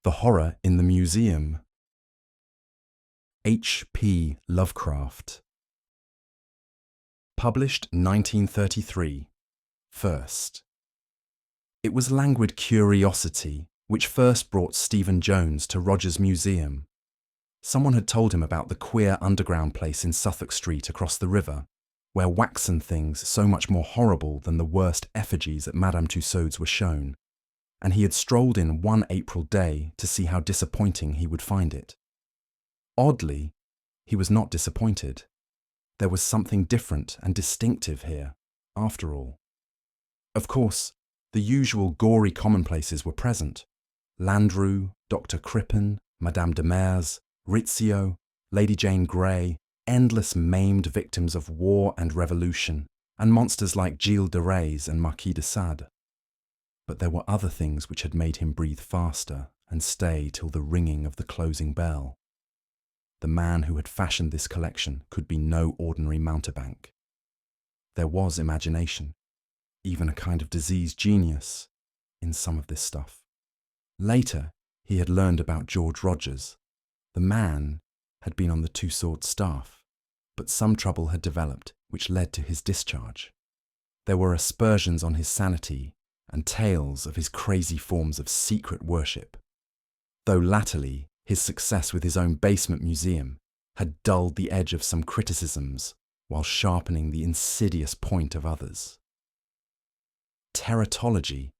The Horror in the Museum. H.P. Lovecraft. Published 1933. First. It was languid curiosity which first brought Stephen Jones to Roger's museum. Someone had told him about the queer underground place in Suffolk Street across the river, where waxen things so much more horrible than the worst effigies at Madame Tussaud's were shown, and he had strolled in one April day to see how disappointing he would find it. Oddly, he was not disappointed. There was something different and distinctive here, after all. Of course, the usual gory commonplaces were present. Landru, Dr. Crippen, Madame de Mares, Rizzio, Lady Jane Grey, endless maimed victims of war and revolution, and monsters like Gilles de Rais and Marquis de Sade. But there were other things which had made him breathe faster and stay till the ringing of the closing bell. The man who had fashioned this collection could be no ordinary mountebank. There was imagination, even a kind of diseased genius, in some of this stuff. Later, he had learned about George Rogers. The man had been on the Tussaud staff, but some trouble had developed which led to his discharge. There were aspersions on his sanity and tales of his crazy forms of secret worship, though latterly his success with his own basement museum had dulled the edge of some criticisms while sharpening the insidious point of others. Teratology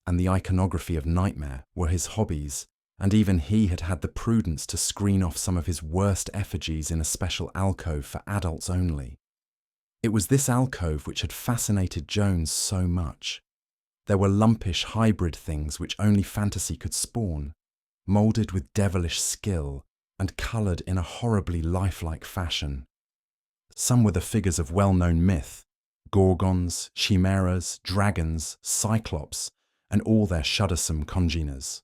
and the iconography of nightmare were his hobbies, and even he had had the prudence to screen off some of his worst effigies in a special alcove for adults only. It was this alcove which had fascinated Jones so much. There were lumpish hybrid things which only fantasy could spawn, moulded with devilish skill and coloured in a horribly lifelike fashion. Some were the figures of well-known myth, gorgons, chimeras, dragons, cyclops, and all their shuddersome congeners.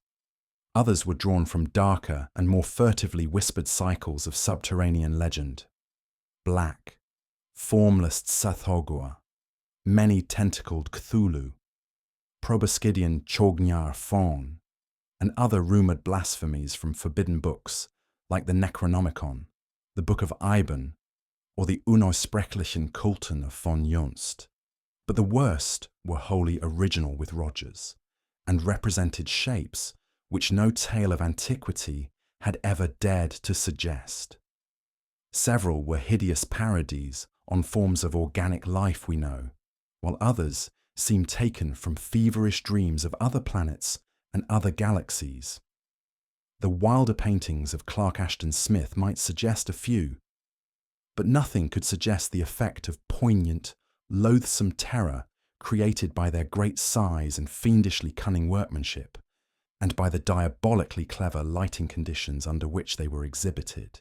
Others were drawn from darker and more furtively whispered cycles of subterranean legend. Black, formless Tsathoggua, many-tentacled Cthulhu, proboscidean Chognyar Faun, and other rumoured blasphemies from forbidden books like the Necronomicon, the Book of Iban, or the Unaussprechlichen Kulten of von Junst. But the worst were wholly original with Rogers, and represented shapes which no tale of antiquity had ever dared to suggest. Several were hideous parodies on forms of organic life we know, while others seemed taken from feverish dreams of other planets and other galaxies. The wilder paintings of Clark Ashton Smith might suggest a few, but nothing could suggest the effect of poignant, loathsome terror created by their great size and fiendishly cunning workmanship, and by the diabolically clever lighting conditions under which they were exhibited.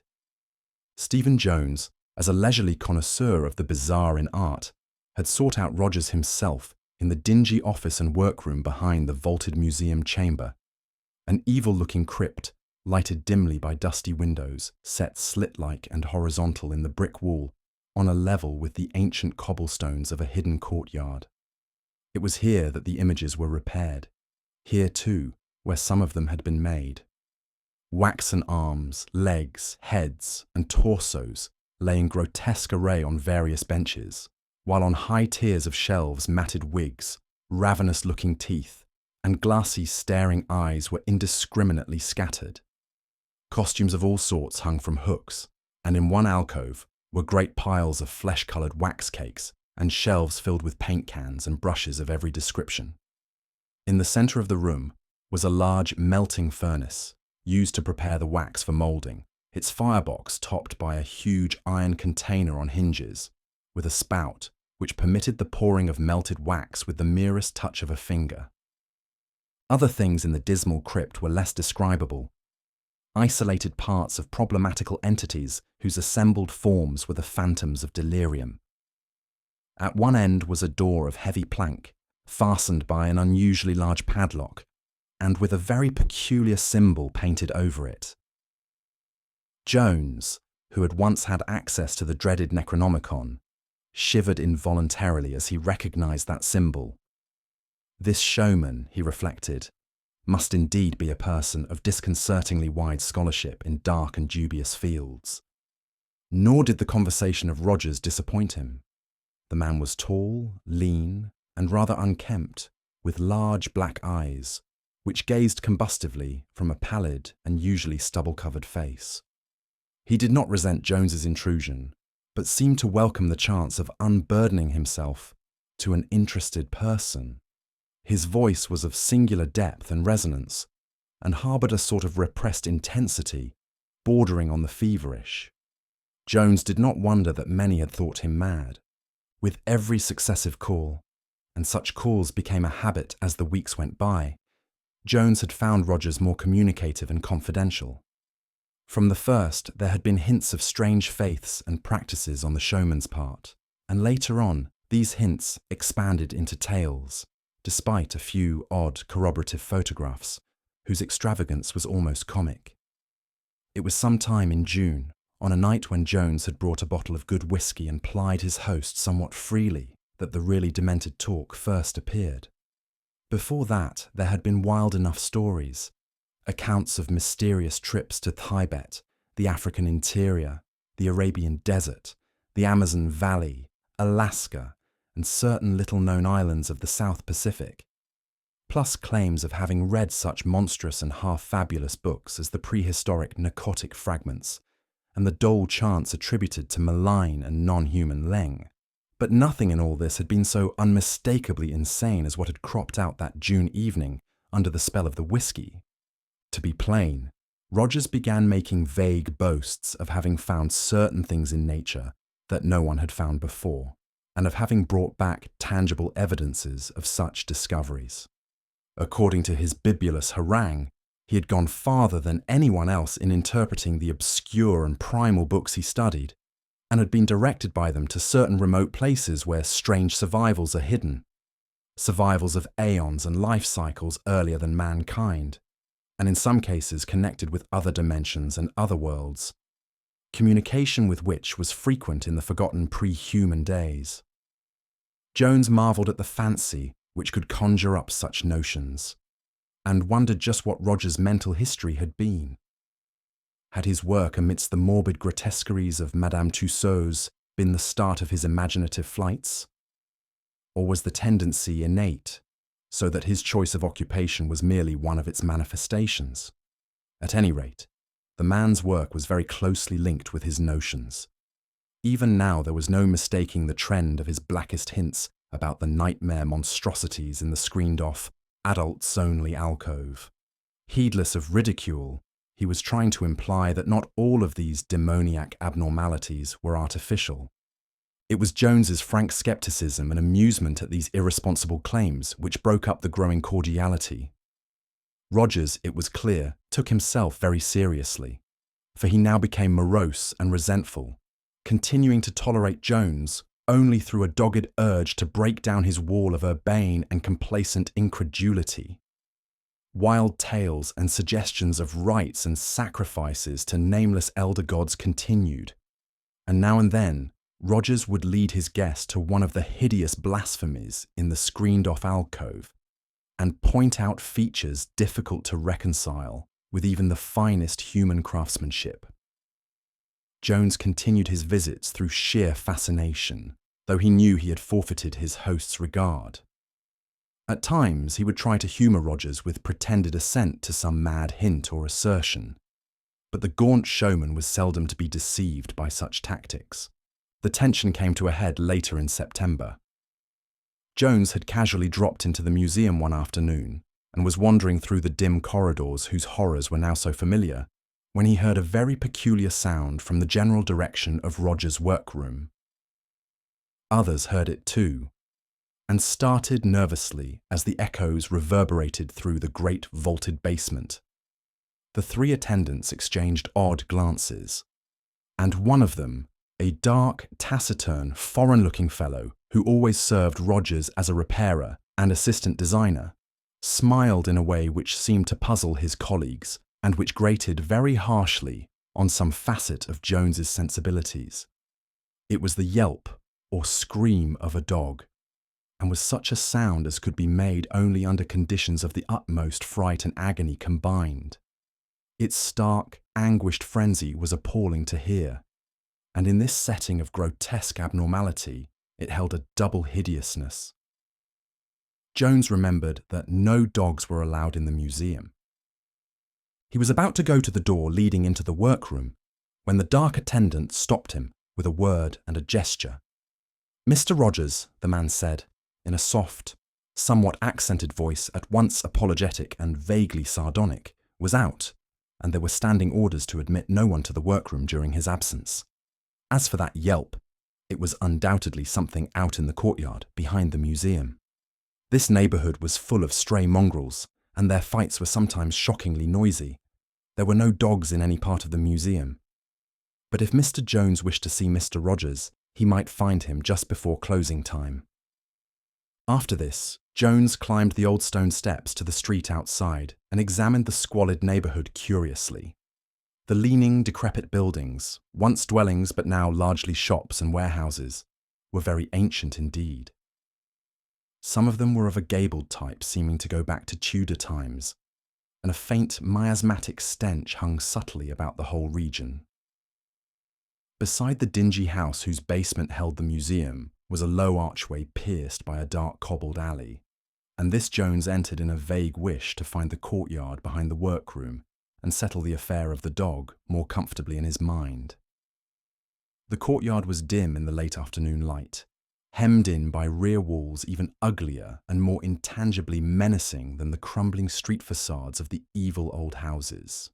Stephen Jones, as a leisurely connoisseur of the bizarre in art, had sought out Rogers himself in the dingy office and workroom behind the vaulted museum chamber, an evil-looking crypt lighted dimly by dusty windows set slit-like and horizontal in the brick wall on a level with the ancient cobblestones of a hidden courtyard. It was here that the images were repaired, here too, where some of them had been made. Waxen arms, legs, heads, and torsos lay in grotesque array on various benches, while on high tiers of shelves matted wigs, ravenous-looking teeth, and glassy staring eyes were indiscriminately scattered. Costumes of all sorts hung from hooks, and in one alcove were great piles of flesh-coloured wax cakes and shelves filled with paint cans and brushes of every description. In the centre of the room was a large melting furnace, used to prepare the wax for moulding, its firebox topped by a huge iron container on hinges, with a spout which permitted the pouring of melted wax with the merest touch of a finger. Other things in the dismal crypt were less describable, isolated parts of problematical entities whose assembled forms were the phantoms of delirium. At one end was a door of heavy plank, fastened by an unusually large padlock, and with a very peculiar symbol painted over it. Jones, who had once had access to the dreaded Necronomicon, shivered involuntarily as he recognized that symbol. This showman, he reflected, must indeed be a person of disconcertingly wide scholarship in dark and dubious fields. Nor did the conversation of Rogers disappoint him. The man was tall, lean, and rather unkempt, with large black eyes, which gazed combustively from a pallid and usually stubble-covered face. He did not resent Jones's intrusion, but seemed to welcome the chance of unburdening himself to an interested person. His voice was of singular depth and resonance, and harboured a sort of repressed intensity, bordering on the feverish. Jones did not wonder that many had thought him mad. With every successive call, and such calls became a habit as the weeks went by, Jones had found Rogers more communicative and confidential. From the first, there had been hints of strange faiths and practices on the showman's part, and later on, these hints expanded into tales, despite a few odd corroborative photographs, whose extravagance was almost comic. It was some time in June, on a night when Jones had brought a bottle of good whiskey and plied his host somewhat freely, that the really demented talk first appeared. Before that, there had been wild enough stories, accounts of mysterious trips to Tibet, the African interior, the Arabian desert, the Amazon Valley, Alaska, and certain little-known islands of the South Pacific, plus claims of having read such monstrous and half-fabulous books as the prehistoric Narcotic Fragments and the Dole chants attributed to malign and non-human Leng. But nothing in all this had been so unmistakably insane as what had cropped out that June evening under the spell of the whiskey. To be plain, Rogers began making vague boasts of having found certain things in nature that no one had found before, and of having brought back tangible evidences of such discoveries. According to his bibulous harangue, he had gone farther than anyone else in interpreting the obscure and primal books he studied, and had been directed by them to certain remote places where strange survivals are hidden, survivals of aeons and life cycles earlier than mankind, and in some cases connected with other dimensions and other worlds, communication with which was frequent in the forgotten pre-human days. Jones marvelled at the fancy which could conjure up such notions, and wondered just what Rogers' mental history had been. Had his work amidst the morbid grotesqueries of Madame Tussauds been the start of his imaginative flights? Or was the tendency innate, so that his choice of occupation was merely one of its manifestations? At any rate, the man's work was very closely linked with his notions. Even now there was no mistaking the trend of his blackest hints about the nightmare monstrosities in the screened-off, adults-only alcove. Heedless of ridicule, he was trying to imply that not all of these demoniac abnormalities were artificial. It was Jones's frank skepticism and amusement at these irresponsible claims which broke up the growing cordiality. Rogers, it was clear, took himself very seriously, for he now became morose and resentful, continuing to tolerate Jones only through a dogged urge to break down his wall of urbane and complacent incredulity. Wild tales and suggestions of rites and sacrifices to nameless elder gods continued, and now and then Rogers would lead his guest to one of the hideous blasphemies in the screened-off alcove, and point out features difficult to reconcile with even the finest human craftsmanship. Jones continued his visits through sheer fascination, though he knew he had forfeited his host's regard. At times he would try to humour Rogers with pretended assent to some mad hint or assertion, but the gaunt showman was seldom to be deceived by such tactics. The tension came to a head later in September. Jones had casually dropped into the museum one afternoon and was wandering through the dim corridors whose horrors were now so familiar, when he heard a very peculiar sound from the general direction of Rogers' workroom. Others heard it too, and started nervously as the echoes reverberated through the great vaulted basement. The three attendants exchanged odd glances, and one of them, a dark, taciturn, foreign-looking fellow who always served Rogers as a repairer and assistant designer, smiled in a way which seemed to puzzle his colleagues and which grated very harshly on some facet of Jones's sensibilities. It was the yelp or scream of a dog, and was such a sound as could be made only under conditions of the utmost fright and agony combined. Its stark, anguished frenzy was appalling to hear, and in this setting of grotesque abnormality, it held a double hideousness. Jones remembered that no dogs were allowed in the museum. He was about to go to the door leading into the workroom when the dark attendant stopped him with a word and a gesture. "Mr. Rogers," the man said, in a soft, somewhat accented voice at once apologetic and vaguely sardonic, was out, and there were standing orders to admit no one to the workroom during his absence. As for that yelp, it was undoubtedly something out in the courtyard behind the museum. This neighbourhood was full of stray mongrels, and their fights were sometimes shockingly noisy. There were no dogs in any part of the museum. But if Mr. Jones wished to see Mr. Rogers, he might find him just before closing time. After this, Jones climbed the old stone steps to the street outside and examined the squalid neighbourhood curiously. The leaning, decrepit buildings, once dwellings but now largely shops and warehouses, were very ancient indeed. Some of them were of a gabled type seeming to go back to Tudor times, and a faint miasmatic stench hung subtly about the whole region. Beside the dingy house whose basement held the museum was a low archway pierced by a dark cobbled alley, and this Jones entered in a vague wish to find the courtyard behind the workroom and settle the affair of the dog more comfortably in his mind. The courtyard was dim in the late afternoon light, hemmed in by rear walls even uglier and more intangibly menacing than the crumbling street facades of the evil old houses.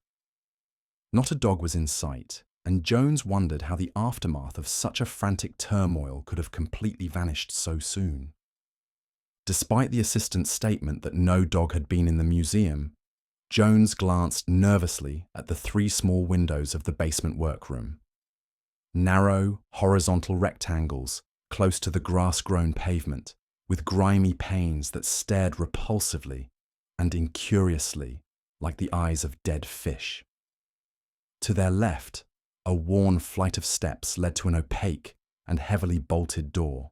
Not a dog was in sight, and Jones wondered how the aftermath of such a frantic turmoil could have completely vanished so soon. Despite the assistant's statement that no dog had been in the museum, Jones glanced nervously at the 3 small windows of the basement workroom. Narrow, horizontal rectangles close to the grass-grown pavement, with grimy panes that stared repulsively and incuriously like the eyes of dead fish. To their left, a worn flight of steps led to an opaque and heavily bolted door.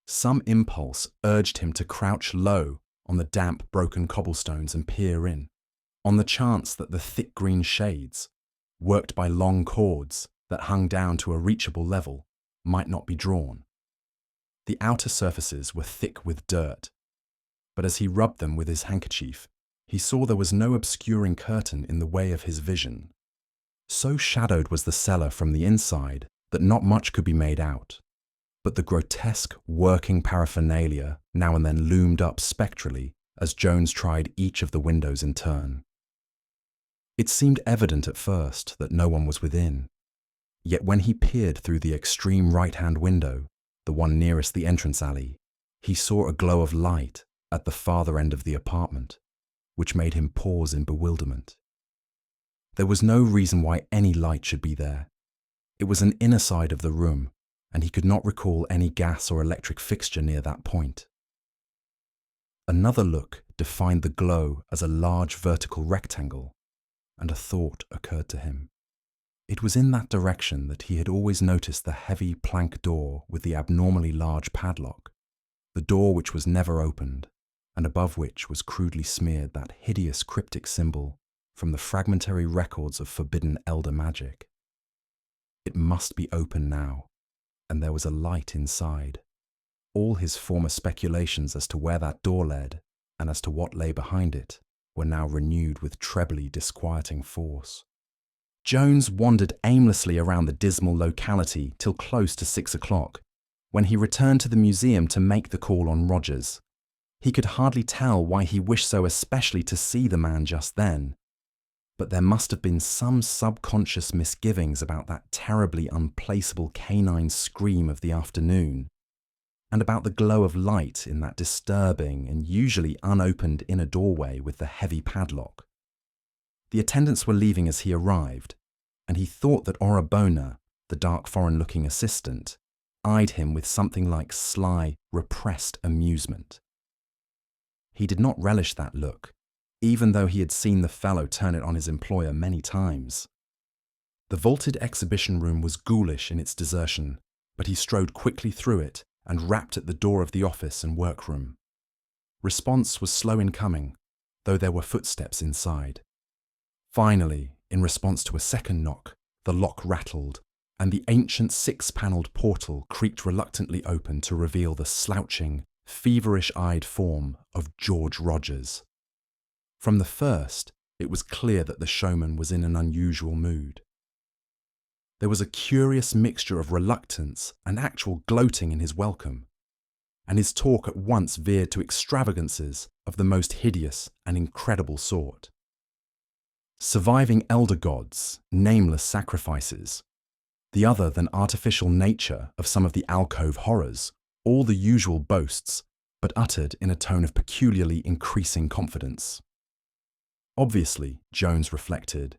Some impulse urged him to crouch low on the damp, broken cobblestones and peer in, on the chance that the thick green shades, worked by long cords that hung down to a reachable level, might not be drawn. The outer surfaces were thick with dirt, but as he rubbed them with his handkerchief, he saw there was no obscuring curtain in the way of his vision. So shadowed was the cellar from the inside that not much could be made out, but the grotesque working paraphernalia now and then loomed up spectrally as Jones tried each of the windows in turn. It seemed evident at first that no one was within, yet when he peered through the extreme right-hand window, the one nearest the entrance alley, he saw a glow of light at the farther end of the apartment, which made him pause in bewilderment. There was no reason why any light should be there. It was an inner side of the room, and he could not recall any gas or electric fixture near that point. Another look defined the glow as a large vertical rectangle, and a thought occurred to him. It was in that direction that he had always noticed the heavy plank door with the abnormally large padlock, the door which was never opened, and above which was crudely smeared that hideous cryptic symbol from the fragmentary records of forbidden elder magic. It must be open now, and there was a light inside. All his former speculations as to where that door led, and as to what lay behind it, were now renewed with trebly disquieting force. Jones wandered aimlessly around the dismal locality till close to 6 o'clock, when he returned to the museum to make the call on Rogers. He could hardly tell why he wished so especially to see the man just then, but there must have been some subconscious misgivings about that terribly unplaceable canine scream of the afternoon, and about the glow of light in that disturbing and usually unopened inner doorway with the heavy padlock. The attendants were leaving as he arrived, and he thought that Orabona, the dark foreign-looking assistant, eyed him with something like sly, repressed amusement. He did not relish that look, even though he had seen the fellow turn it on his employer many times. The vaulted exhibition room was ghoulish in its desertion, but he strode quickly through it and rapped at the door of the office and workroom. Response was slow in coming, though there were footsteps inside. Finally, in response to a second knock, the lock rattled, and the ancient six-panelled portal creaked reluctantly open to reveal the slouching, feverish-eyed form of George Rogers. From the first, it was clear that the showman was in an unusual mood. There was a curious mixture of reluctance and actual gloating in his welcome, and his talk at once veered to extravagances of the most hideous and incredible sort. Surviving elder gods, nameless sacrifices, the other than artificial nature of some of the alcove horrors, all the usual boasts, but uttered in a tone of peculiarly increasing confidence. Obviously, Jones reflected,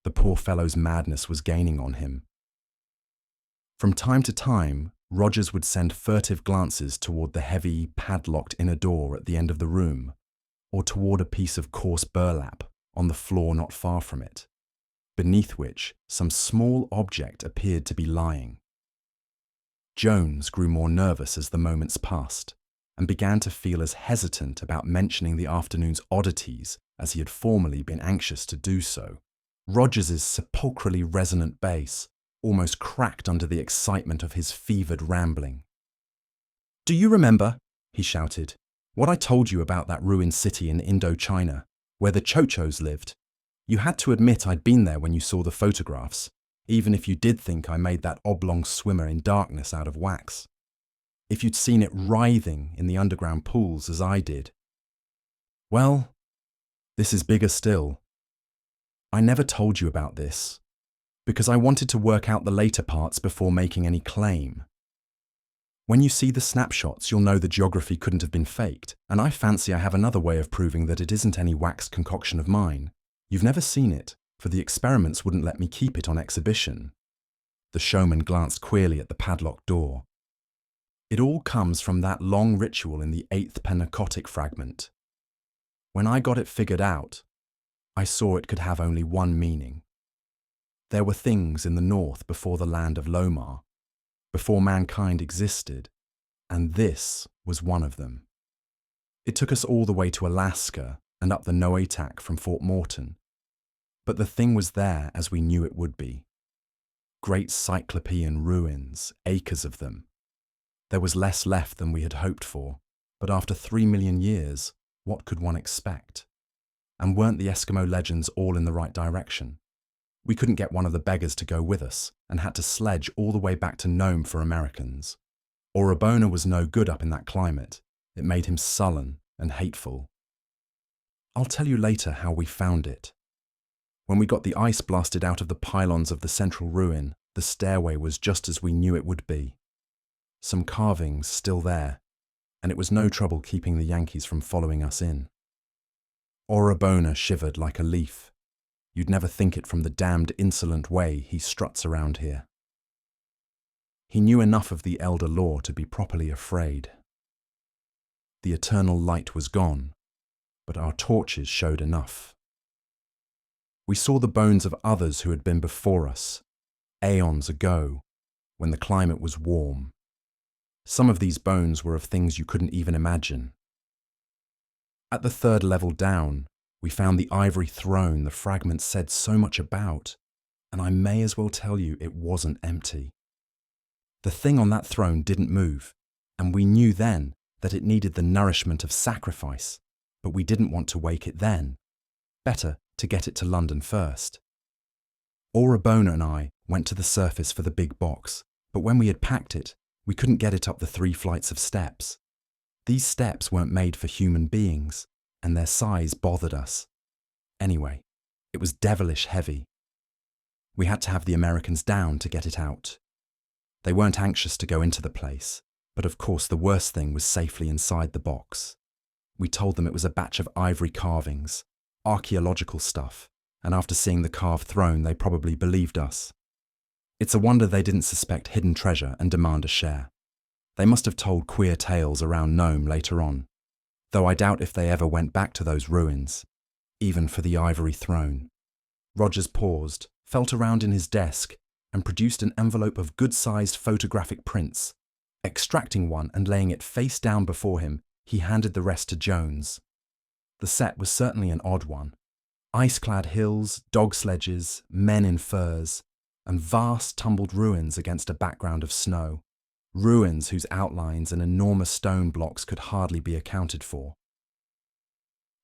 the poor fellow's madness was gaining on him. From time to time, Rogers would send furtive glances toward the heavy, padlocked inner door at the end of the room, or toward a piece of coarse burlap on the floor not far from it, beneath which some small object appeared to be lying. Jones grew more nervous as the moments passed, and began to feel as hesitant about mentioning the afternoon's oddities as he had formerly been anxious to do so. Rogers's sepulchrally resonant bass almost cracked under the excitement of his fevered rambling. "Do you remember," he shouted, "what I told you about that ruined city in Indochina, where the Chochos lived? You had to admit I'd been there when you saw the photographs, even if you did think I made that oblong swimmer in darkness out of wax. If you'd seen it writhing in the underground pools as I did. Well, this is bigger still. I never told you about this, because I wanted to work out the later parts before making any claim. When you see the snapshots, you'll know the geography couldn't have been faked, and I fancy I have another way of proving that it isn't any waxed concoction of mine. You've never seen it, for the experiments wouldn't let me keep it on exhibition." The showman glanced queerly at the padlocked door. "It all comes from that long ritual in the 8th Panacotic fragment. When I got it figured out, I saw it could have only one meaning. There were things in the north before the land of Lomar, before mankind existed, and this was one of them. It took us all the way to Alaska and up the Noatak from Fort Morton, but the thing was there as we knew it would be. Great cyclopean ruins, acres of them. There was less left than we had hoped for, but after 3 million years, what could one expect? And weren't the Eskimo legends all in the right direction? We couldn't get one of the beggars to go with us, and had to sledge all the way back to Nome for Americans. Orabona was no good up in that climate. It made him sullen and hateful. I'll tell you later how we found it. When we got the ice blasted out of the pylons of the central ruin, the stairway was just as we knew it would be. Some carvings still there, and it was no trouble keeping the Yankees from following us in. Orabona shivered like a leaf. You'd never think it from the damned insolent way he struts around here. He knew enough of the elder law to be properly afraid. The eternal light was gone, but our torches showed enough. We saw the bones of others who had been before us, aeons ago, when the climate was warm. Some of these bones were of things you couldn't even imagine. At the 3rd level down, we found the ivory throne the fragments said so much about, and I may as well tell you it wasn't empty. The thing on that throne didn't move, and we knew then that it needed the nourishment of sacrifice, but we didn't want to wake it then. Better to get it to London first. Orabona and I went to the surface for the big box, but when we had packed it, we couldn't get it up the 3 flights of steps. These steps weren't made for human beings, and their size bothered us. Anyway, it was devilish heavy. We had to have the Americans down to get it out. They weren't anxious to go into the place, but of course the worst thing was safely inside the box. We told them it was a batch of ivory carvings, archaeological stuff, and after seeing the carved throne they probably believed us. It's a wonder they didn't suspect hidden treasure and demand a share. They must have told queer tales around Nome later on, though I doubt if they ever went back to those ruins, even for the ivory throne. Rogers paused, felt around in his desk, and produced an envelope of good-sized photographic prints, Extracting one and laying it face down before him, he handed the rest to Jones. The set was certainly an odd one. Ice-clad hills, dog sledges, men in furs, and vast tumbled ruins against a background of snow. Ruins whose outlines and enormous stone blocks could hardly be accounted for.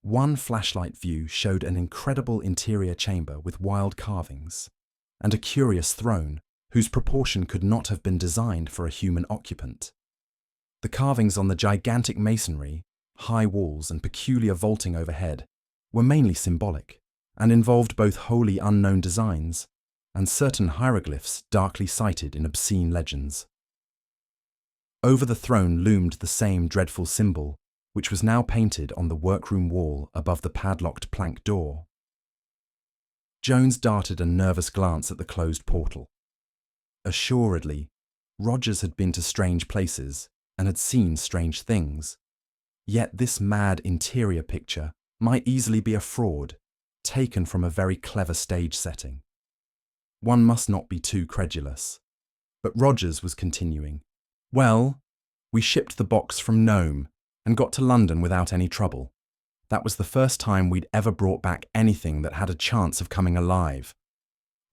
One flashlight view showed an incredible interior chamber with wild carvings, and a curious throne whose proportion could not have been designed for a human occupant. The carvings on the gigantic masonry, high walls and peculiar vaulting overhead were mainly symbolic, and involved both wholly unknown designs and certain hieroglyphs darkly cited in obscene legends. Over the throne loomed the same dreadful symbol, which was now painted on the workroom wall above the padlocked plank door. Jones darted a nervous glance at the closed portal. Assuredly, Rogers had been to strange places and had seen strange things. Yet this mad interior picture might easily be a fraud, taken from a very clever stage setting. One must not be too credulous. But Rogers was continuing. Well, we shipped the box from Nome and got to London without any trouble. That was the first time we'd ever brought back anything that had a chance of coming alive.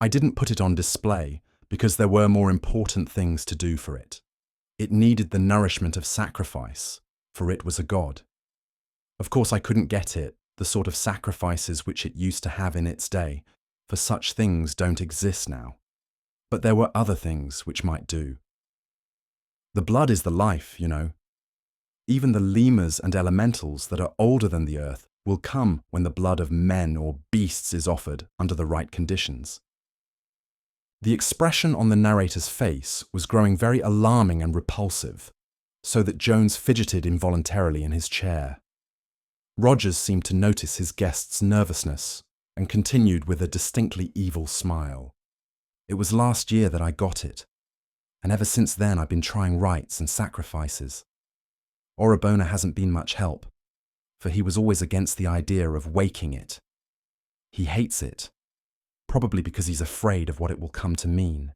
I didn't put it on display because there were more important things to do for it. It needed the nourishment of sacrifice, for it was a god. Of course, I couldn't get it, the sort of sacrifices which it used to have in its day, for such things don't exist now. But there were other things which might do. The blood is the life, you know. Even the lemurs and elementals that are older than the earth will come when the blood of men or beasts is offered under the right conditions. The expression on the narrator's face was growing very alarming and repulsive, so that Jones fidgeted involuntarily in his chair. Rogers seemed to notice his guest's nervousness and continued with a distinctly evil smile. It was last year that I got it, and ever since then I've been trying rites and sacrifices. Orabona hasn't been much help, for he was always against the idea of waking it. He hates it, probably because he's afraid of what it will come to mean.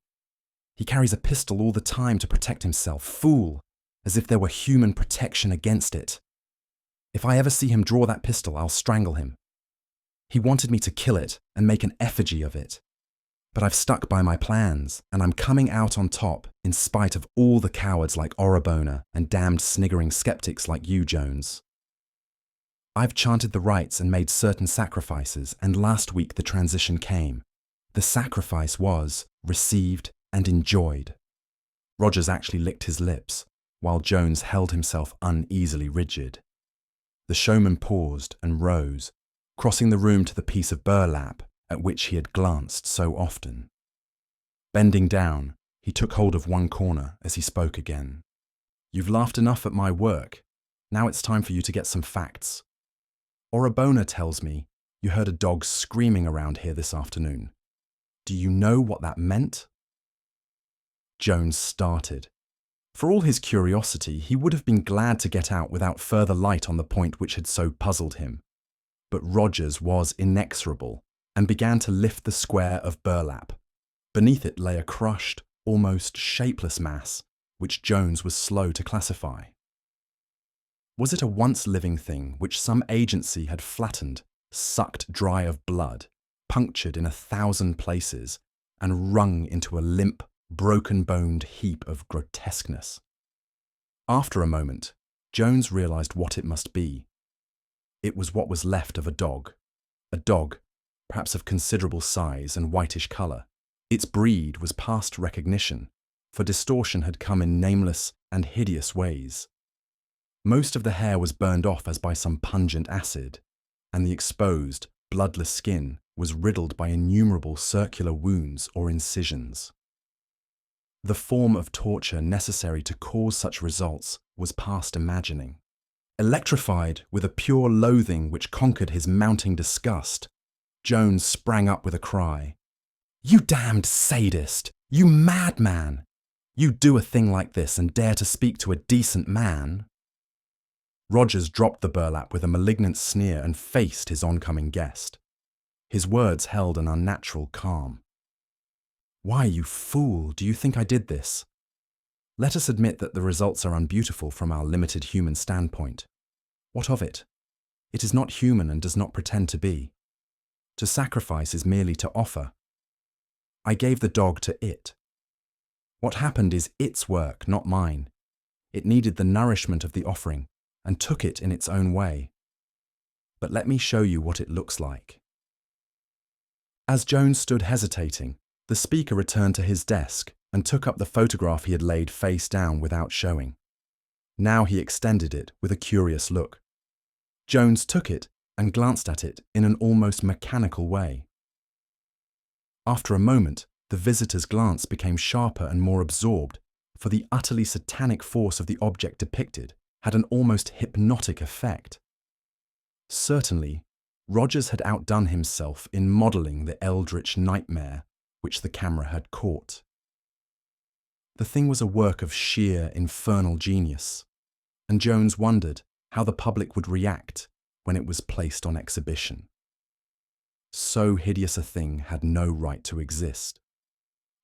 He carries a pistol all the time to protect himself, fool, as if there were human protection against it. If I ever see him draw that pistol, I'll strangle him. He wanted me to kill it and make an effigy of it. But I've stuck by my plans, and I'm coming out on top in spite of all the cowards like Orabona and damned sniggering skeptics like you, Jones. I've chanted the rites and made certain sacrifices, and last week the transition came. The sacrifice was received and enjoyed. Rogers actually licked his lips, while Jones held himself uneasily rigid. The showman paused and rose, crossing the room to the piece of burlap at which he had glanced so often. Bending down, he took hold of one corner as he spoke again. You've laughed enough at my work. Now it's time for you to get some facts. Orabona tells me you heard a dog screaming around here this afternoon. Do you know what that meant? Jones started. For all his curiosity, he would have been glad to get out without further light on the point which had so puzzled him. But Rogers was inexorable and began to lift the square of burlap. Beneath it lay a crushed, almost shapeless mass, which Jones was slow to classify. Was it a once-living thing which some agency had flattened, sucked dry of blood, punctured in 1,000 places, and wrung into a limp, broken-boned heap of grotesqueness? After a moment, Jones realized what it must be. It was what was left of a dog, perhaps of considerable size and whitish colour. Its breed was past recognition, for distortion had come in nameless and hideous ways. Most of the hair was burned off as by some pungent acid, and the exposed, bloodless skin was riddled by innumerable circular wounds or incisions. The form of torture necessary to cause such results was past imagining. Electrified with a pure loathing which conquered his mounting disgust, Jones sprang up with a cry. You damned sadist! You madman! You'd do a thing like this and dare to speak to a decent man? Rogers dropped the burlap with a malignant sneer and faced his oncoming guest. His words held an unnatural calm. Why, you fool, do you think I did this? Let us admit that the results are unbeautiful from our limited human standpoint. What of it? It is not human and does not pretend to be. To sacrifice is merely to offer. I gave the dog to it. What happened is its work, not mine. It needed the nourishment of the offering and took it in its own way. But let me show you what it looks like. As Jones stood hesitating, the speaker returned to his desk and took up the photograph he had laid face down without showing. Now he extended it with a curious look. Jones took it and glanced at it in an almost mechanical way. After a moment, the visitor's glance became sharper and more absorbed, for the utterly satanic force of the object depicted had an almost hypnotic effect. Certainly, Rogers had outdone himself in modelling the eldritch nightmare which the camera had caught. The thing was a work of sheer infernal genius, and Jones wondered how the public would react when it was placed on exhibition. So hideous a thing had no right to exist.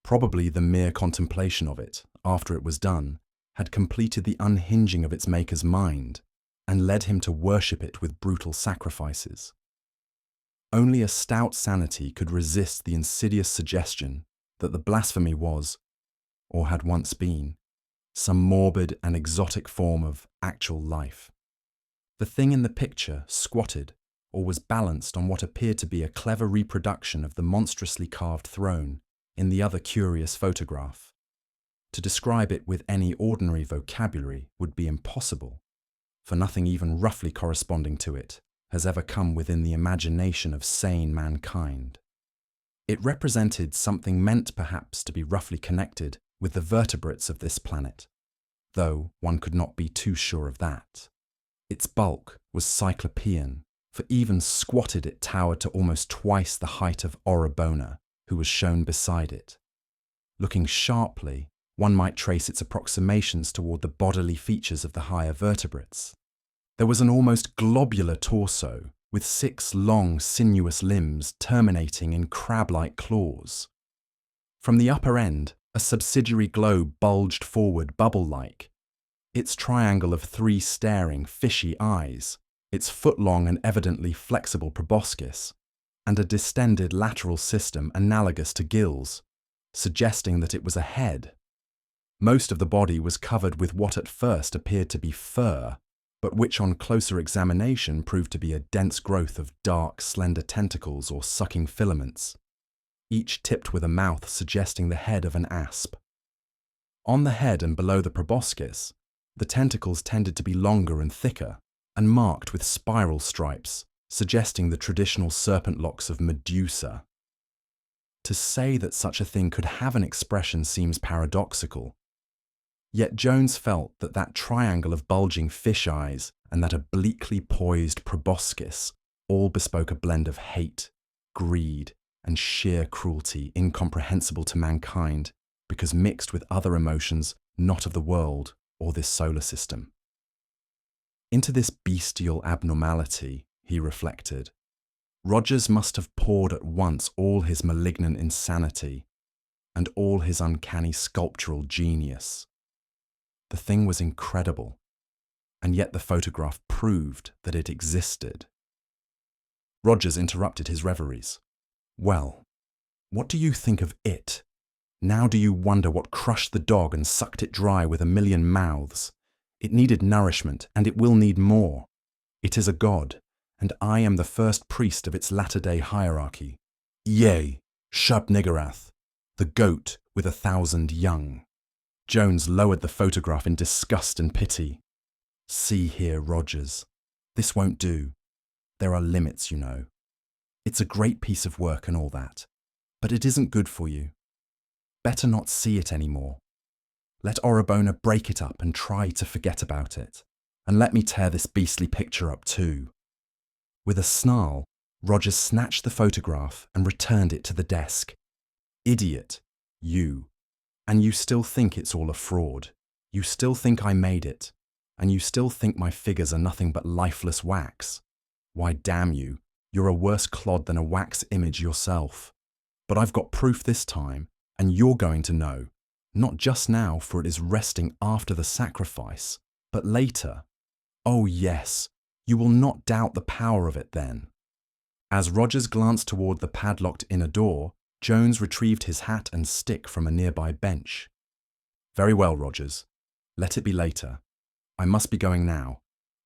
Probably the mere contemplation of it, after it was done, had completed the unhinging of its maker's mind and led him to worship it with brutal sacrifices. Only a stout sanity could resist the insidious suggestion that the blasphemy was, or had once been, some morbid and exotic form of actual life. The thing in the picture squatted or was balanced on what appeared to be a clever reproduction of the monstrously carved throne in the other curious photograph. To describe it with any ordinary vocabulary would be impossible, for nothing even roughly corresponding to it has ever come within the imagination of sane mankind. It represented something meant perhaps to be roughly connected with the vertebrates of this planet, though one could not be too sure of that. Its bulk was cyclopean, for even squatted it towered to almost twice the height of Orobona, who was shown beside it. Looking sharply, one might trace its approximations toward the bodily features of the higher vertebrates. There was an almost globular torso, with 6 long, sinuous limbs terminating in crab-like claws. From the upper end, a subsidiary globe bulged forward bubble-like, its triangle of 3 staring, fishy eyes, its foot-long and evidently flexible proboscis, and a distended lateral system analogous to gills, suggesting that it was a head. Most of the body was covered with what at first appeared to be fur, but which on closer examination proved to be a dense growth of dark, slender tentacles or sucking filaments, each tipped with a mouth suggesting the head of an asp. On the head and below the proboscis, the tentacles tended to be longer and thicker, and marked with spiral stripes, suggesting the traditional serpent locks of Medusa. To say that such a thing could have an expression seems paradoxical. Yet Jones felt that that triangle of bulging fish eyes and that obliquely poised proboscis all bespoke a blend of hate, greed, and sheer cruelty incomprehensible to mankind because mixed with other emotions not of the world or this solar system. Into this bestial abnormality, he reflected, Rogers must have poured at once all his malignant insanity and all his uncanny sculptural genius. The thing was incredible, and yet the photograph proved that it existed. Rogers interrupted his reveries. Well, what do you think of it? Now do you wonder what crushed the dog and sucked it dry with a million mouths? It needed nourishment, and it will need more. It is a god, and I am the first priest of its latter-day hierarchy. Yea, Shub-Niggurath, the goat with 1,000 young. Jones lowered the photograph in disgust and pity. See here, Rogers. This won't do. There are limits, you know. It's a great piece of work and all that, but it isn't good for you. Better not see it anymore. Let Orobona break it up and try to forget about it, and let me tear this beastly picture up too. With a snarl, Rogers snatched the photograph and returned it to the desk. Idiot, you. And you still think it's all a fraud. You still think I made it. And you still think my figures are nothing but lifeless wax. Why, damn you, you're a worse clod than a wax image yourself. But I've got proof this time, and you're going to know. Not just now, for it is resting after the sacrifice, but later. Oh yes, you will not doubt the power of it then. As Rogers glanced toward the padlocked inner door, Jones retrieved his hat and stick from a nearby bench. Very well, Rogers. Let it be later. I must be going now,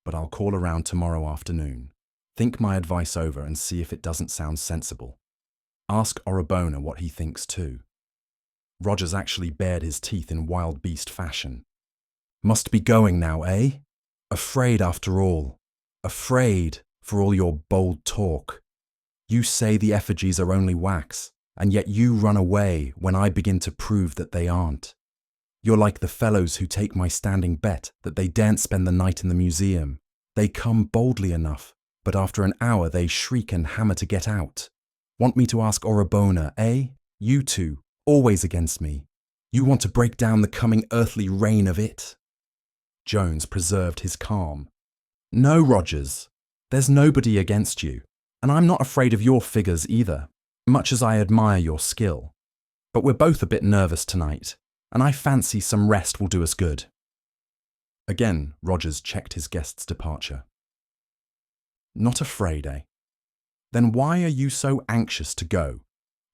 but I'll call around tomorrow afternoon. Think my advice over and see if it doesn't sound sensible. Ask Orabona what he thinks too. Rogers actually bared his teeth in wild beast fashion. Must be going now, eh? Afraid after all. Afraid for all your bold talk. You say the effigies are only wax, and yet you run away when I begin to prove that they aren't. You're like the fellows who take my standing bet that they daren't spend the night in the museum. They come boldly enough, but after an hour they shriek and hammer to get out. Want me to ask Orabona, eh? You two, always against me. You want to break down the coming earthly reign of it? Jones preserved his calm. No, Rogers. There's nobody against you, and I'm not afraid of your figures either, much as I admire your skill. But we're both a bit nervous tonight, and I fancy some rest will do us good. Again, Rogers checked his guest's departure. Not afraid, eh? Then why are you so anxious to go?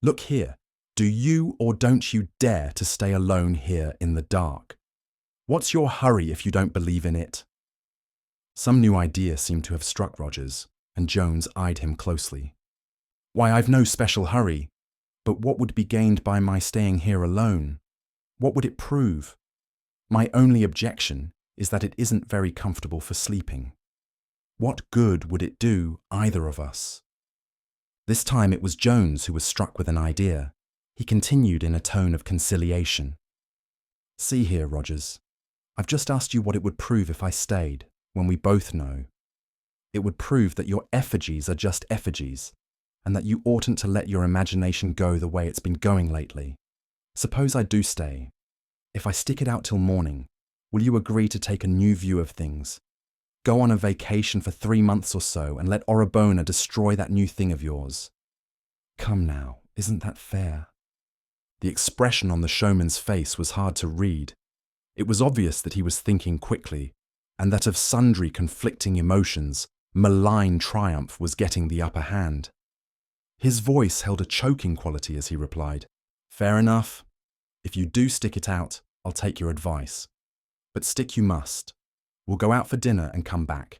Look here, do you or don't you dare to stay alone here in the dark? What's your hurry if you don't believe in it? Some new idea seemed to have struck Rogers, and Jones eyed him closely. Why, I've no special hurry, but what would be gained by my staying here alone? What would it prove? My only objection is that it isn't very comfortable for sleeping. What good would it do either of us? This time it was Jones who was struck with an idea. He continued in a tone of conciliation. See here, Rogers. I've just asked you what it would prove if I stayed, when we both know. It would prove that your effigies are just effigies, and that you oughtn't to let your imagination go the way it's been going lately. Suppose I do stay. If I stick it out till morning, will you agree to take a new view of things? Go on a vacation for 3 months or so and let Orabona destroy that new thing of yours. Come now, isn't that fair? The expression on the showman's face was hard to read. It was obvious that he was thinking quickly, and that of sundry conflicting emotions, malign triumph was getting the upper hand. His voice held a choking quality as he replied, Fair enough. If you do stick it out, I'll take your advice. But stick you must. We'll go out for dinner and come back.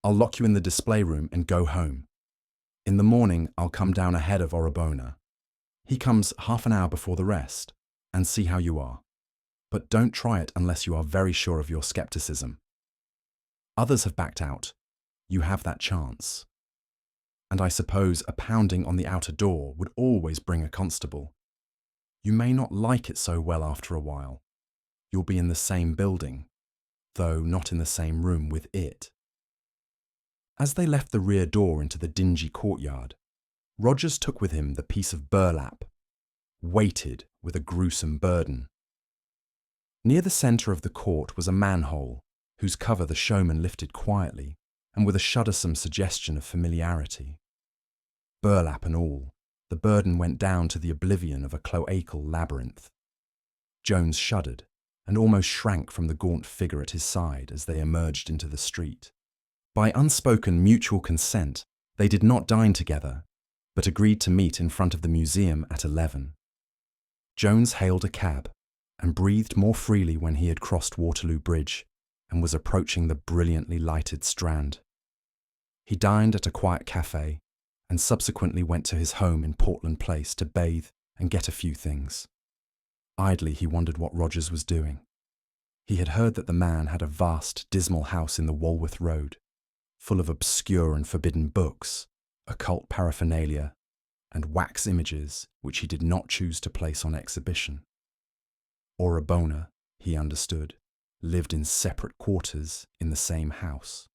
I'll lock you in the display room and go home. In the morning, I'll come down ahead of Orabona. He comes half an hour before the rest, and see how you are. But don't try it unless you are very sure of your skepticism. Others have backed out. You have that chance. And I suppose a pounding on the outer door would always bring a constable. You may not like it so well after a while. You'll be in the same building, though not in the same room with it. As they left the rear door into the dingy courtyard, Rogers took with him the piece of burlap, weighted with a gruesome burden. Near the centre of the court was a manhole, whose cover the showman lifted quietly, and with a shuddersome suggestion of familiarity. Burlap and all, the burden went down to the oblivion of a cloacal labyrinth. Jones shuddered, and almost shrank from the gaunt figure at his side as they emerged into the street. By unspoken mutual consent, they did not dine together, but agreed to meet in front of the museum at 11. Jones hailed a cab, and breathed more freely when he had crossed Waterloo Bridge and was approaching the brilliantly lighted Strand. He dined at a quiet cafe, and subsequently went to his home in Portland Place to bathe and get a few things. Idly he wondered what Rogers was doing. He had heard that the man had a vast, dismal house in the Walworth Road, full of obscure and forbidden books, occult paraphernalia, and wax images which he did not choose to place on exhibition. Orabona, he understood, lived in separate quarters in the same house.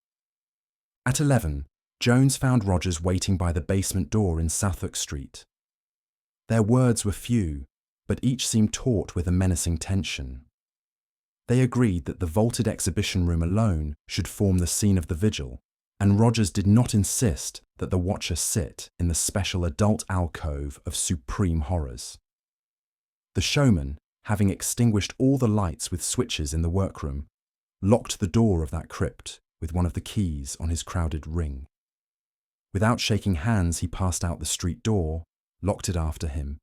At 11, Jones found Rogers waiting by the basement door in Southwark Street. Their words were few, but each seemed taut with a menacing tension. They agreed that the vaulted exhibition room alone should form the scene of the vigil, and Rogers did not insist that the watcher sit in the special adult alcove of supreme horrors. The showman, having extinguished all the lights with switches in the workroom, locked the door of that crypt with one of the keys on his crowded ring. Without shaking hands, he passed out the street door, locked it after him,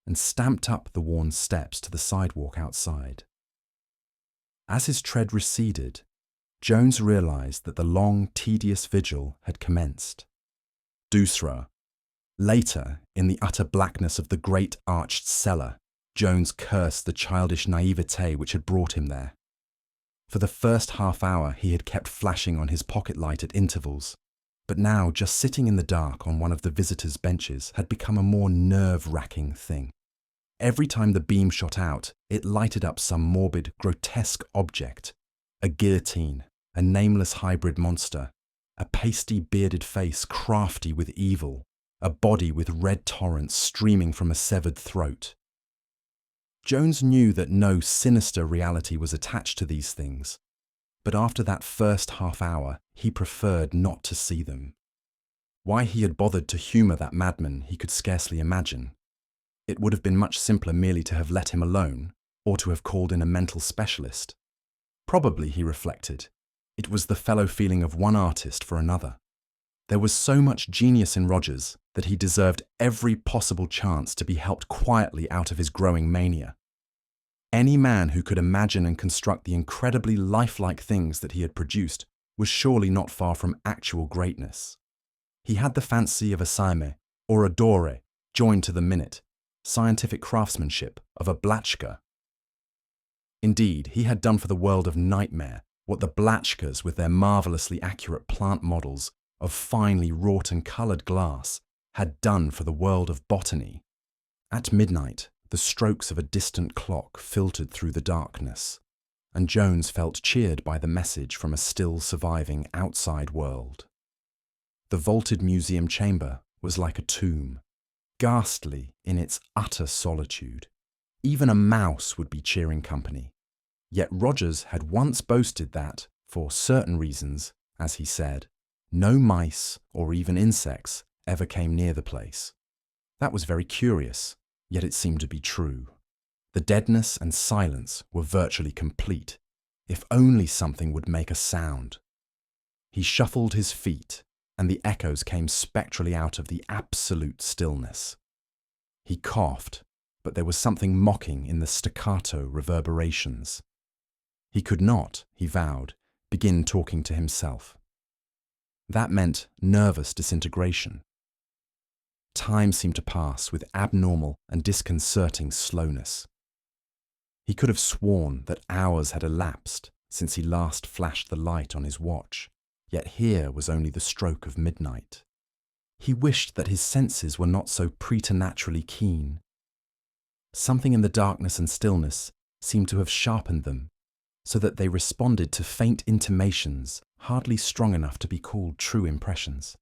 and stamped up the worn steps to the sidewalk outside. As his tread receded, Jones realized that the long, tedious vigil had commenced. Dusra. Later, in the utter blackness of the great arched cellar, Jones cursed the childish naivete which had brought him there. For the first half hour he had kept flashing on his pocket light at intervals, but now just sitting in the dark on one of the visitors' benches had become a more nerve-wracking thing. Every time the beam shot out, it lighted up some morbid, grotesque object, a guillotine, a nameless hybrid monster, a pasty bearded face crafty with evil, a body with red torrents streaming from a severed throat. Jones knew that no sinister reality was attached to these things, but after that first half hour, he preferred not to see them. Why he had bothered to humour that madman he could scarcely imagine. It would have been much simpler merely to have let him alone, or to have called in a mental specialist. Probably, he reflected, it was the fellow feeling of one artist for another. There was so much genius in Rogers that he deserved every possible chance to be helped quietly out of his growing mania. Any man who could imagine and construct the incredibly lifelike things that he had produced was surely not far from actual greatness. He had the fancy of a Saime or a Dore joined to the minute, scientific craftsmanship of a Blatchka. Indeed, he had done for the world of nightmare what the Blatchkas, with their marvellously accurate plant models of finely wrought and coloured glass, had done for the world of botany. At midnight, the strokes of a distant clock filtered through the darkness, and Jones felt cheered by the message from a still surviving outside world. The vaulted museum chamber was like a tomb, ghastly in its utter solitude. Even a mouse would be cheering company. Yet Rogers had once boasted that, for certain reasons, as he said, no mice or even insects ever came near the place. That was very curious, yet it seemed to be true. The deadness and silence were virtually complete, if only something would make a sound. He shuffled his feet, and the echoes came spectrally out of the absolute stillness. He coughed, but there was something mocking in the staccato reverberations. He could not, he vowed, begin talking to himself. That meant nervous disintegration. Time seemed to pass with abnormal and disconcerting slowness. He could have sworn that hours had elapsed since he last flashed the light on his watch, yet here was only the stroke of midnight. He wished that his senses were not so preternaturally keen. Something in the darkness and stillness seemed to have sharpened them, so that they responded to faint intimations hardly strong enough to be called true impressions.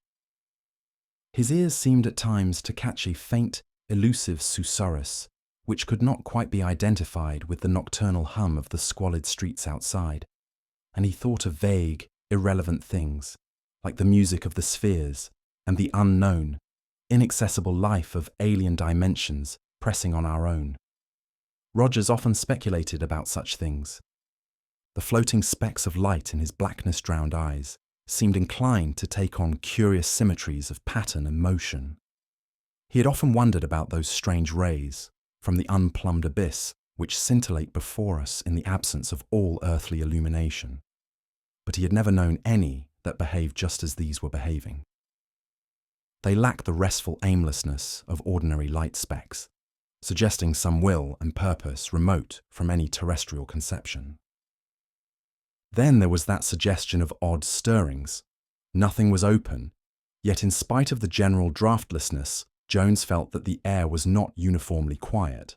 His ears seemed at times to catch a faint, elusive susurrus, which could not quite be identified with the nocturnal hum of the squalid streets outside, and he thought of vague, irrelevant things, like the music of the spheres and the unknown, inaccessible life of alien dimensions pressing on our own. Rogers often speculated about such things. The floating specks of light in his blackness-drowned eyes seemed inclined to take on curious symmetries of pattern and motion. He had often wondered about those strange rays from the unplumbed abyss which scintillate before us in the absence of all earthly illumination, but he had never known any that behaved just as these were behaving. They lack the restful aimlessness of ordinary light specks, suggesting some will and purpose remote from any terrestrial conception. Then there was that suggestion of odd stirrings. Nothing was open, yet in spite of the general draftlessness, Jones felt that the air was not uniformly quiet.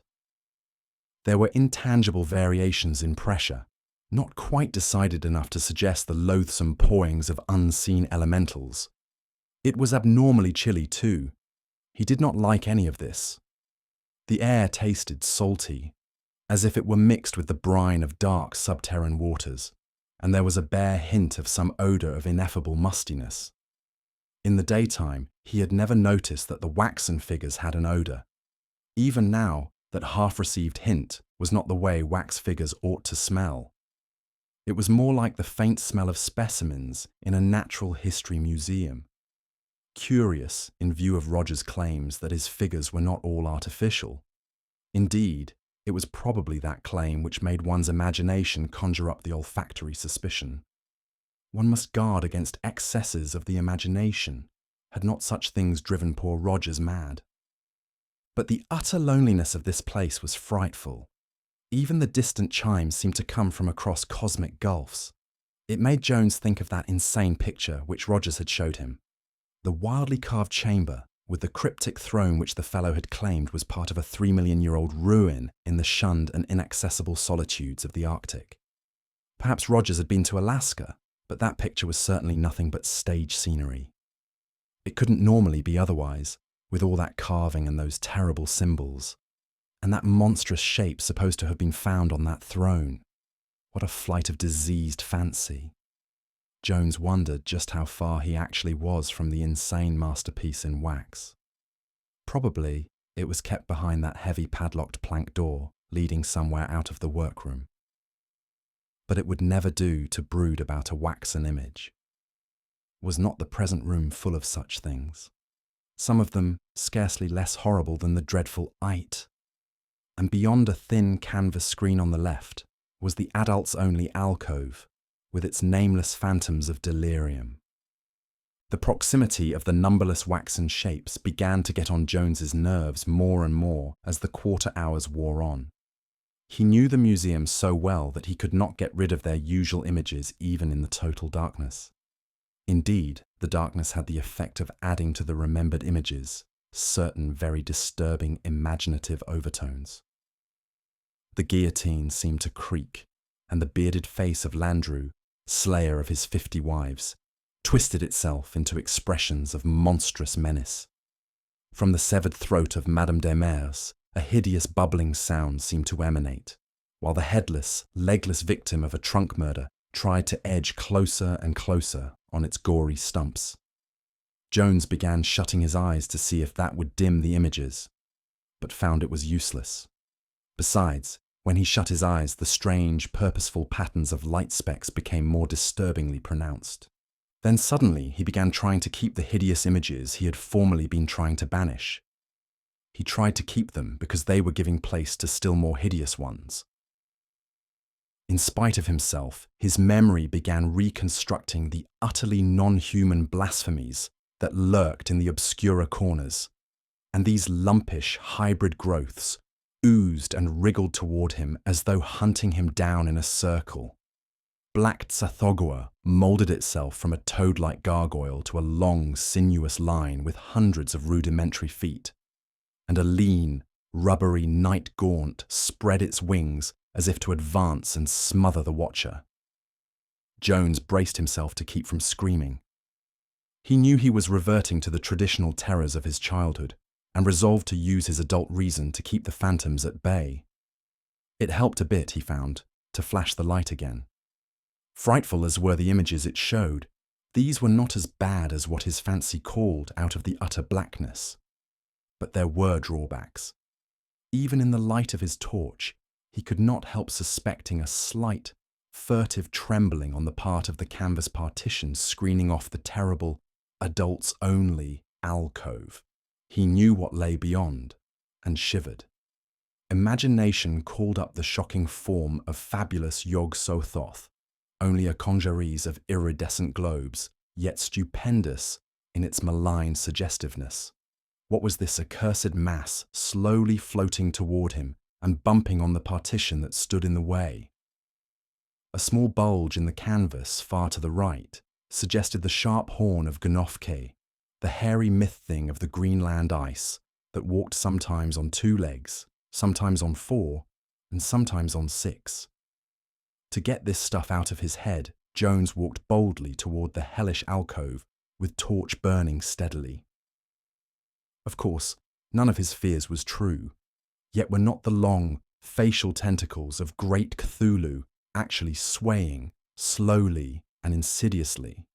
There were intangible variations in pressure, not quite decided enough to suggest the loathsome pawings of unseen elementals. It was abnormally chilly too. He did not like any of this. The air tasted salty, as if it were mixed with the brine of dark subterranean waters, and there was a bare hint of some odour of ineffable mustiness. In the daytime, he had never noticed that the waxen figures had an odour. Even now, that half-received hint was not the way wax figures ought to smell. It was more like the faint smell of specimens in a natural history museum. Curious in view of Roger's claims that his figures were not all artificial. Indeed, it was probably that claim which made one's imagination conjure up the olfactory suspicion. One must guard against excesses of the imagination, had not such things driven poor Rogers mad. But the utter loneliness of this place was frightful. Even the distant chimes seemed to come from across cosmic gulfs. It made Jones think of that insane picture which Rogers had showed him. The wildly carved chamber, with the cryptic throne which the fellow had claimed was part of a 3-million-year-old ruin in the shunned and inaccessible solitudes of the Arctic. Perhaps Rogers had been to Alaska, but that picture was certainly nothing but stage scenery. It couldn't normally be otherwise, with all that carving and those terrible symbols. And that monstrous shape supposed to have been found on that throne. What a flight of diseased fancy. Jones wondered just how far he actually was from the insane masterpiece in wax. Probably it was kept behind that heavy padlocked plank door leading somewhere out of the workroom. But it would never do to brood about a waxen image. Was not the present room full of such things? Some of them scarcely less horrible than the dreadful It. And beyond a thin canvas screen on the left was the adults-only alcove, with its nameless phantoms of delirium. The proximity of the numberless waxen shapes began to get on Jones's nerves more and more as the quarter hours wore on. He knew the museum so well that he could not get rid of their usual images even in the total darkness. Indeed, the darkness had the effect of adding to the remembered images certain very disturbing imaginative overtones. The guillotine seemed to creak, and the bearded face of Landru, slayer of his 50 wives, twisted itself into expressions of monstrous menace. From the severed throat of Madame des Mers, a hideous bubbling sound seemed to emanate, while the headless, legless victim of a trunk murder tried to edge closer and closer on its gory stumps. Jones began shutting his eyes to see if that would dim the images, but found it was useless. Besides, when he shut his eyes, the strange, purposeful patterns of light specks became more disturbingly pronounced. Then suddenly he began trying to keep the hideous images he had formerly been trying to banish. He tried to keep them because they were giving place to still more hideous ones. In spite of himself, his memory began reconstructing the utterly non-human blasphemies that lurked in the obscurer corners, and these lumpish hybrid growths oozed and wriggled toward him as though hunting him down in a circle. Black Tsathoggua moulded itself from a toad-like gargoyle to a long, sinuous line with hundreds of rudimentary feet, and a lean, rubbery night gaunt spread its wings as if to advance and smother the watcher. Jones braced himself to keep from screaming. He knew he was reverting to the traditional terrors of his childhood, and resolved to use his adult reason to keep the phantoms at bay. It helped a bit, he found, to flash the light again. Frightful as were the images it showed, these were not as bad as what his fancy called out of the utter blackness. But there were drawbacks. Even in the light of his torch, he could not help suspecting a slight, furtive trembling on the part of the canvas partition screening off the terrible, adults-only alcove. He knew what lay beyond, and shivered. Imagination called up the shocking form of fabulous Yog-Sothoth, only a congeries of iridescent globes, yet stupendous in its malign suggestiveness. What was this accursed mass slowly floating toward him and bumping on the partition that stood in the way? A small bulge in the canvas far to the right suggested the sharp horn of Gnofke, the hairy myth thing of the Greenland ice that walked sometimes on 2 legs, sometimes on 4, and sometimes on 6. To get this stuff out of his head, Jones walked boldly toward the hellish alcove with torch burning steadily. Of course, none of his fears was true, yet were not the long, facial tentacles of great Cthulhu actually swaying, slowly and insidiously?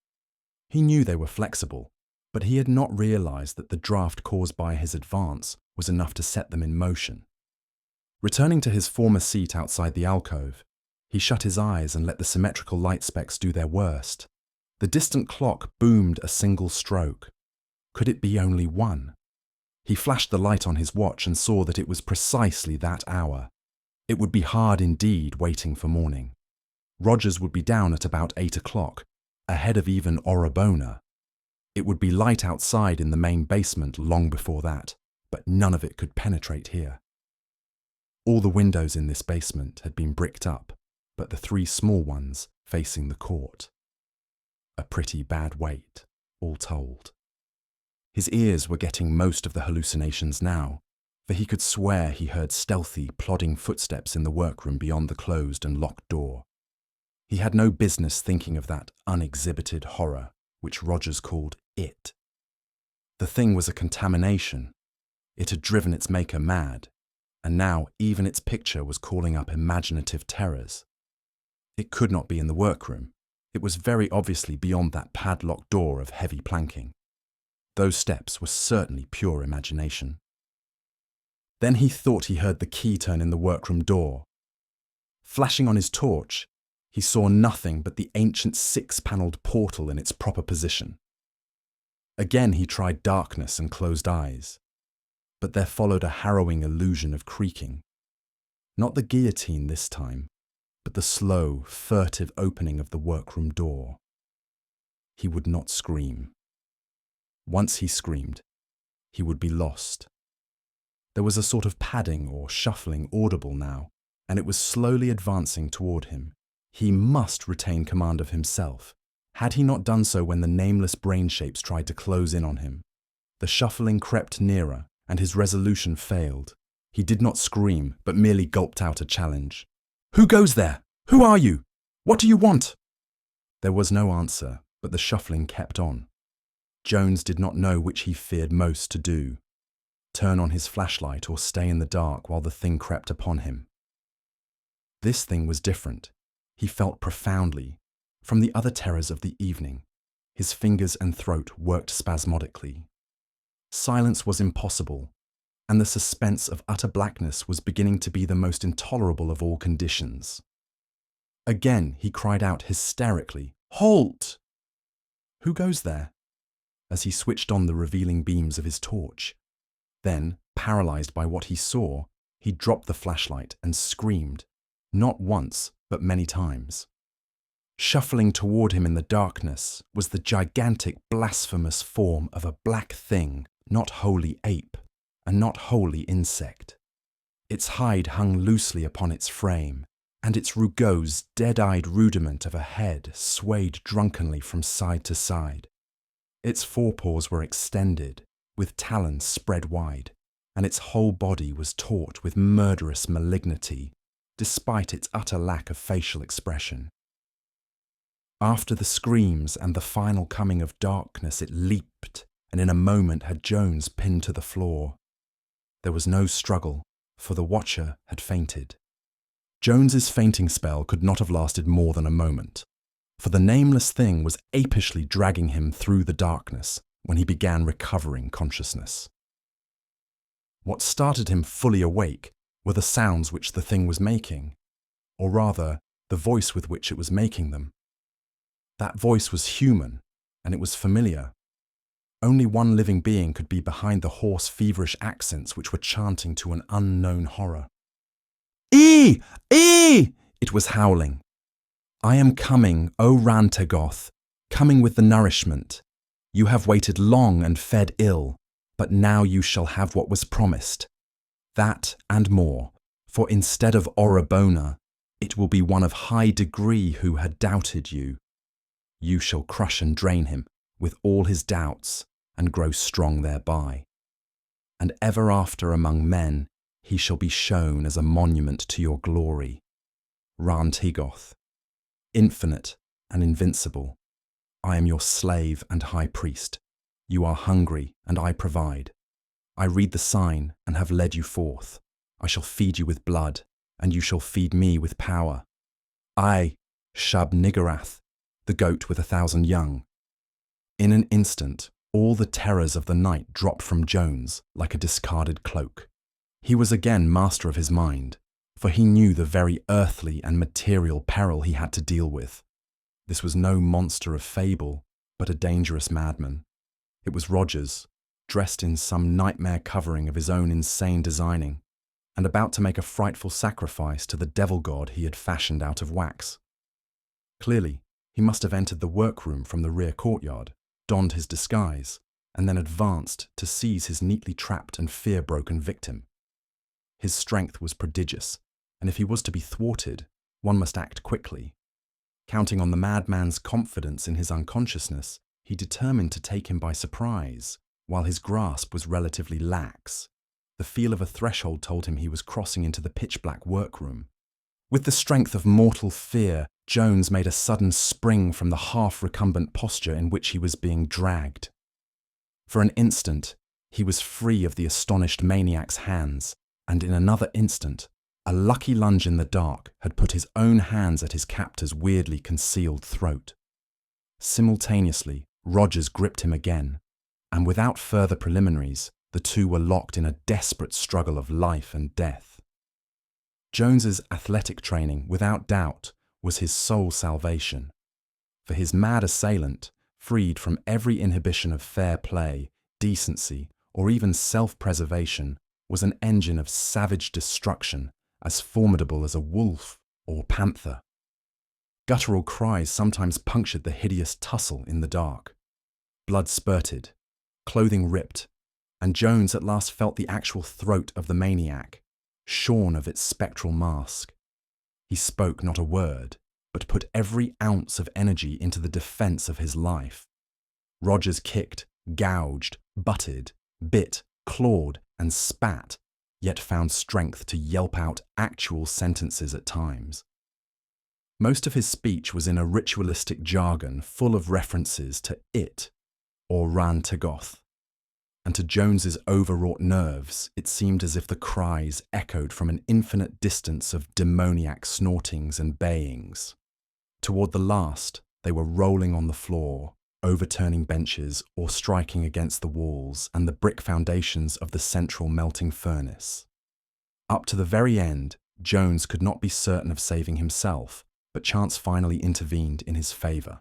He knew they were flexible, but he had not realized that the draft caused by his advance was enough to set them in motion. Returning to his former seat outside the alcove, he shut his eyes and let the symmetrical light specks do their worst. The distant clock boomed a single stroke. Could it be only one? He flashed the light on his watch and saw that it was precisely that hour. It would be hard indeed waiting for morning. Rogers would be down at about 8 o'clock, ahead of even Orabona. It would be light outside in the main basement long before that, but none of it could penetrate here. All the windows in this basement had been bricked up, but the 3 small ones facing the court. A pretty bad wait, all told. His ears were getting most of the hallucinations now, for he could swear he heard stealthy, plodding footsteps in the workroom beyond the closed and locked door. He had no business thinking of that unexhibited horror, which Rogers called it. The thing was a contamination. It had driven its maker mad, and now even its picture was calling up imaginative terrors. It could not be in the workroom. It was very obviously beyond that padlocked door of heavy planking. Those steps were certainly pure imagination. Then he thought he heard the key turn in the workroom door. Flashing on his torch, he saw nothing but the ancient 6-panelled portal in its proper position. Again he tried darkness and closed eyes, but there followed a harrowing illusion of creaking. Not the guillotine this time, but the slow, furtive opening of the workroom door. He would not scream. Once he screamed, he would be lost. There was a sort of padding or shuffling audible now, and it was slowly advancing toward him. He must retain command of himself. Had he not done so when the nameless brain shapes tried to close in on him? The shuffling crept nearer, and his resolution failed. He did not scream, but merely gulped out a challenge. "Who goes there? Who are you? What do you want?" There was no answer, but the shuffling kept on. Jones did not know which he feared most to do: turn on his flashlight or stay in the dark while the thing crept upon him. This thing was different. He felt profoundly, from the other terrors of the evening. His fingers and throat worked spasmodically. Silence was impossible, and the suspense of utter blackness was beginning to be the most intolerable of all conditions. Again he cried out hysterically, "Halt!" "Who goes there?" as he switched on the revealing beams of his torch. Then, paralyzed by what he saw, he dropped the flashlight and screamed, not once, but many times. Shuffling toward him in the darkness was the gigantic, blasphemous form of a black thing, not wholly ape, and not wholly insect. Its hide hung loosely upon its frame, and its rugose dead-eyed rudiment of a head swayed drunkenly from side to side. Its forepaws were extended, with talons spread wide, and its whole body was taut with murderous malignity, despite its utter lack of facial expression. After the screams and the final coming of darkness, it leaped, and in a moment had Jones pinned to the floor. There was no struggle, for the watcher had fainted. Jones's fainting spell could not have lasted more than a moment, for the nameless thing was apishly dragging him through the darkness when he began recovering consciousness. What started him fully awake were the sounds which the thing was making, or rather, the voice with which it was making them. That voice was human, and it was familiar. Only one living being could be behind the hoarse, feverish accents which were chanting to an unknown horror. "E! E!" it was howling. "I am coming, O Rantagoth, coming with the nourishment. You have waited long and fed ill, but now you shall have what was promised. That and more, for instead of Orabona, it will be one of high degree who had doubted you. You shall crush and drain him with all his doubts and grow strong thereby. And ever after among men he shall be shown as a monument to your glory. Rantigoth, infinite and invincible, I am your slave and high priest. You are hungry, and I provide. I read the sign and have led you forth. I shall feed you with blood, and you shall feed me with power. I, Shub-Niggurath, the goat with 1,000 young." In an instant, all the terrors of the night dropped from Jones like a discarded cloak. He was again master of his mind, for he knew the very earthly and material peril he had to deal with. This was no monster of fable, but a dangerous madman. It was Rogers, dressed in some nightmare covering of his own insane designing, and about to make a frightful sacrifice to the devil god he had fashioned out of wax. Clearly, he must have entered the workroom from the rear courtyard, donned his disguise, and then advanced to seize his neatly trapped and fear-broken victim. His strength was prodigious, and if he was to be thwarted, one must act quickly. Counting on the madman's confidence in his unconsciousness, he determined to take him by surprise, while his grasp was relatively lax. The feel of a threshold told him he was crossing into the pitch-black workroom. With the strength of mortal fear, Jones made a sudden spring from the half-recumbent posture in which he was being dragged. For an instant, he was free of the astonished maniac's hands, and in another instant, a lucky lunge in the dark had put his own hands at his captor's weirdly concealed throat. Simultaneously, Rogers gripped him again, and without further preliminaries, the two were locked in a desperate struggle of life and death. Jones's athletic training, without doubt, was his sole salvation, for his mad assailant, freed from every inhibition of fair play, decency, or even self-preservation, was an engine of savage destruction, as formidable as a wolf or panther. Guttural cries sometimes punctured the hideous tussle in the dark. Blood spurted, clothing ripped, and Jones at last felt the actual throat of the maniac, shorn of its spectral mask. He spoke not a word, but put every ounce of energy into the defense of his life. Rogers kicked, gouged, butted, bit, clawed, and spat, yet found strength to yelp out actual sentences at times. Most of his speech was in a ritualistic jargon full of references to it, or Ran Tagoth, and to Jones's overwrought nerves it seemed as if the cries echoed from an infinite distance of demoniac snortings and bayings. Toward the last, they were rolling on the floor, overturning benches or striking against the walls and the brick foundations of the central melting furnace. Up to the very end, Jones could not be certain of saving himself, but chance finally intervened in his favour.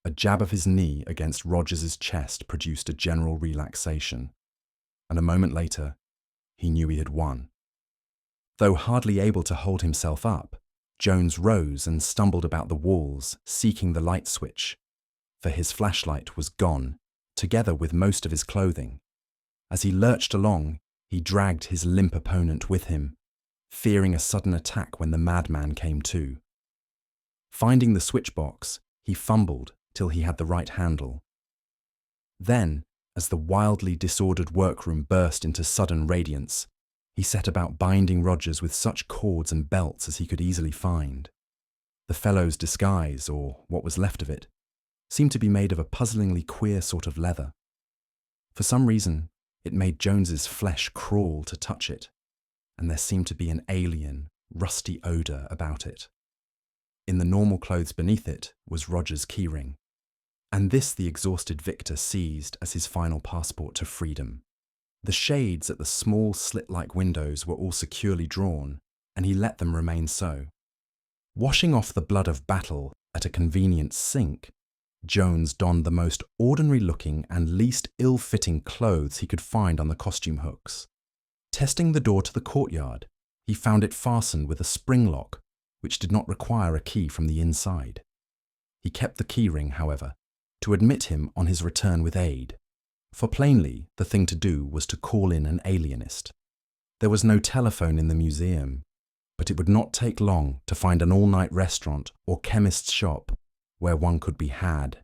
A jab of his knee against Rogers's chest produced a general relaxation, and a moment later, he knew he had won. Though hardly able to hold himself up, Jones rose and stumbled about the walls, seeking the light switch, for his flashlight was gone, together with most of his clothing. As he lurched along, he dragged his limp opponent with him, fearing a sudden attack when the madman came to. Finding the switchbox, he fumbled till he had the right handle. Then, as the wildly disordered workroom burst into sudden radiance, he set about binding Rogers with such cords and belts as he could easily find. The fellow's disguise, or what was left of it, seemed to be made of a puzzlingly queer sort of leather. For some reason, it made Jones's flesh crawl to touch it, and there seemed to be an alien, rusty odour about it. In the normal clothes beneath it was Rogers' keyring, and this the exhausted victor seized as his final passport to freedom. The shades at the small slit-like windows were all securely drawn, and he let them remain so. Washing off the blood of battle at a convenient sink, Jones donned the most ordinary-looking and least ill-fitting clothes he could find on the costume hooks. Testing the door to the courtyard, he found it fastened with a spring lock, which did not require a key from the inside. He kept the keyring, however, to admit him on his return with aid, for plainly the thing to do was to call in an alienist. There was no telephone in the museum, but it would not take long to find an all-night restaurant or chemist's shop where one could be had.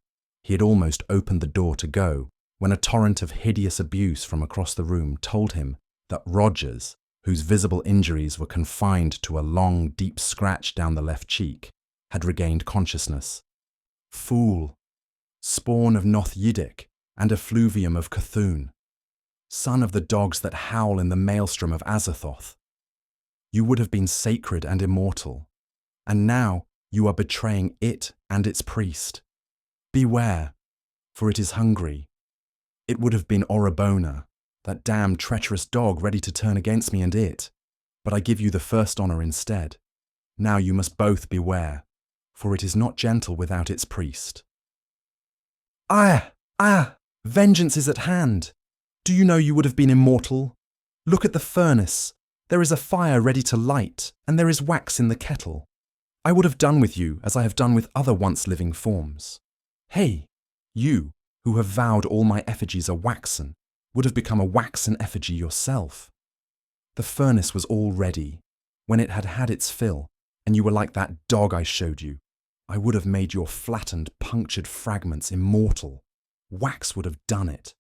He had almost opened the door to go when a torrent of hideous abuse from across the room told him that Rogers, whose visible injuries were confined to a long, deep scratch down the left cheek, had regained consciousness. Fool! Spawn of Noth Yiddick and effluvium of Cthulhu, son of the dogs that howl in the maelstrom of Azathoth. You would have been sacred and immortal, and now you are betraying it and its priest. Beware, for it is hungry. It would have been Orabona, That damned treacherous dog ready to turn against me and it. But I give you the first honour instead. Now you must both beware, for it is not gentle without its priest. Ah! Ah! Vengeance is at hand! Do you know you would have been immortal? Look at the furnace. There is a fire ready to light, and there is wax in the kettle. I would have done with you as I have done with other once-living forms. Hey, you, who have vowed all my effigies are waxen, would have become a waxen effigy yourself. The furnace was all ready. When it had had its fill, and you were like that dog I showed you, I would have made your flattened, punctured fragments immortal. Wax would have done it.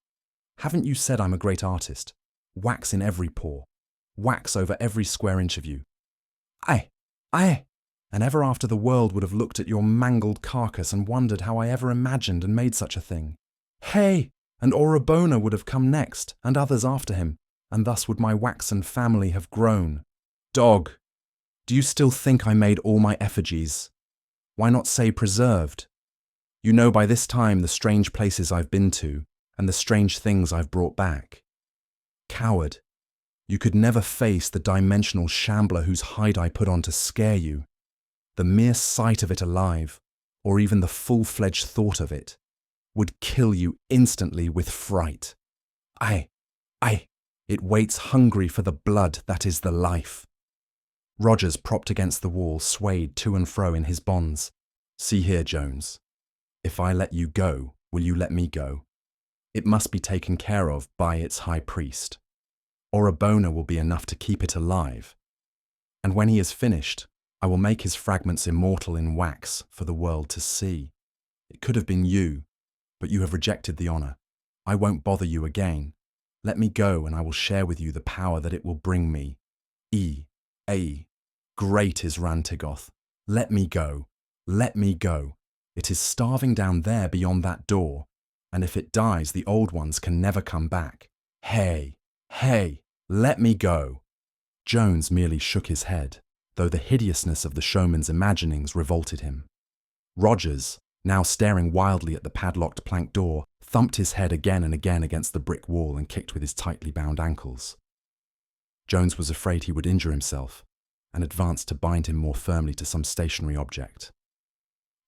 Haven't you said I'm a great artist? Wax in every pore. Wax over every square inch of you. Aye, aye. And ever after the world would have looked at your mangled carcass and wondered how I ever imagined and made such a thing. Hey! And Orobona would have come next, and others after him, and thus would my waxen family have grown. Dog, do you still think I made all my effigies? Why not say preserved? You know by this time the strange places I've been to, and the strange things I've brought back. Coward, you could never face the dimensional shambler whose hide I put on to scare you. The mere sight of it alive, or even the full-fledged thought of it, would kill you instantly with fright. Aye, it waits hungry for the blood that is the life. Rogers, propped against the wall, swayed to and fro in his bonds. See here, Jones. If I let you go, will you let me go? It must be taken care of by its high priest. Orobona will be enough to keep it alive. And when he is finished, I will make his fragments immortal in wax for the world to see. It could have been you, but you have rejected the honour. I won't bother you again. Let me go, and I will share with you the power that it will bring me. Great is Rantigoth. Let me go. Let me go. It is starving down there beyond that door, and if it dies, the old ones can never come back. Hey, let me go. Jones merely shook his head, though the hideousness of the showman's imaginings revolted him. Rogers, now staring wildly at the padlocked plank door, thumped his head again and again against the brick wall and kicked with his tightly bound ankles. Jones was afraid he would injure himself, and advanced to bind him more firmly to some stationary object.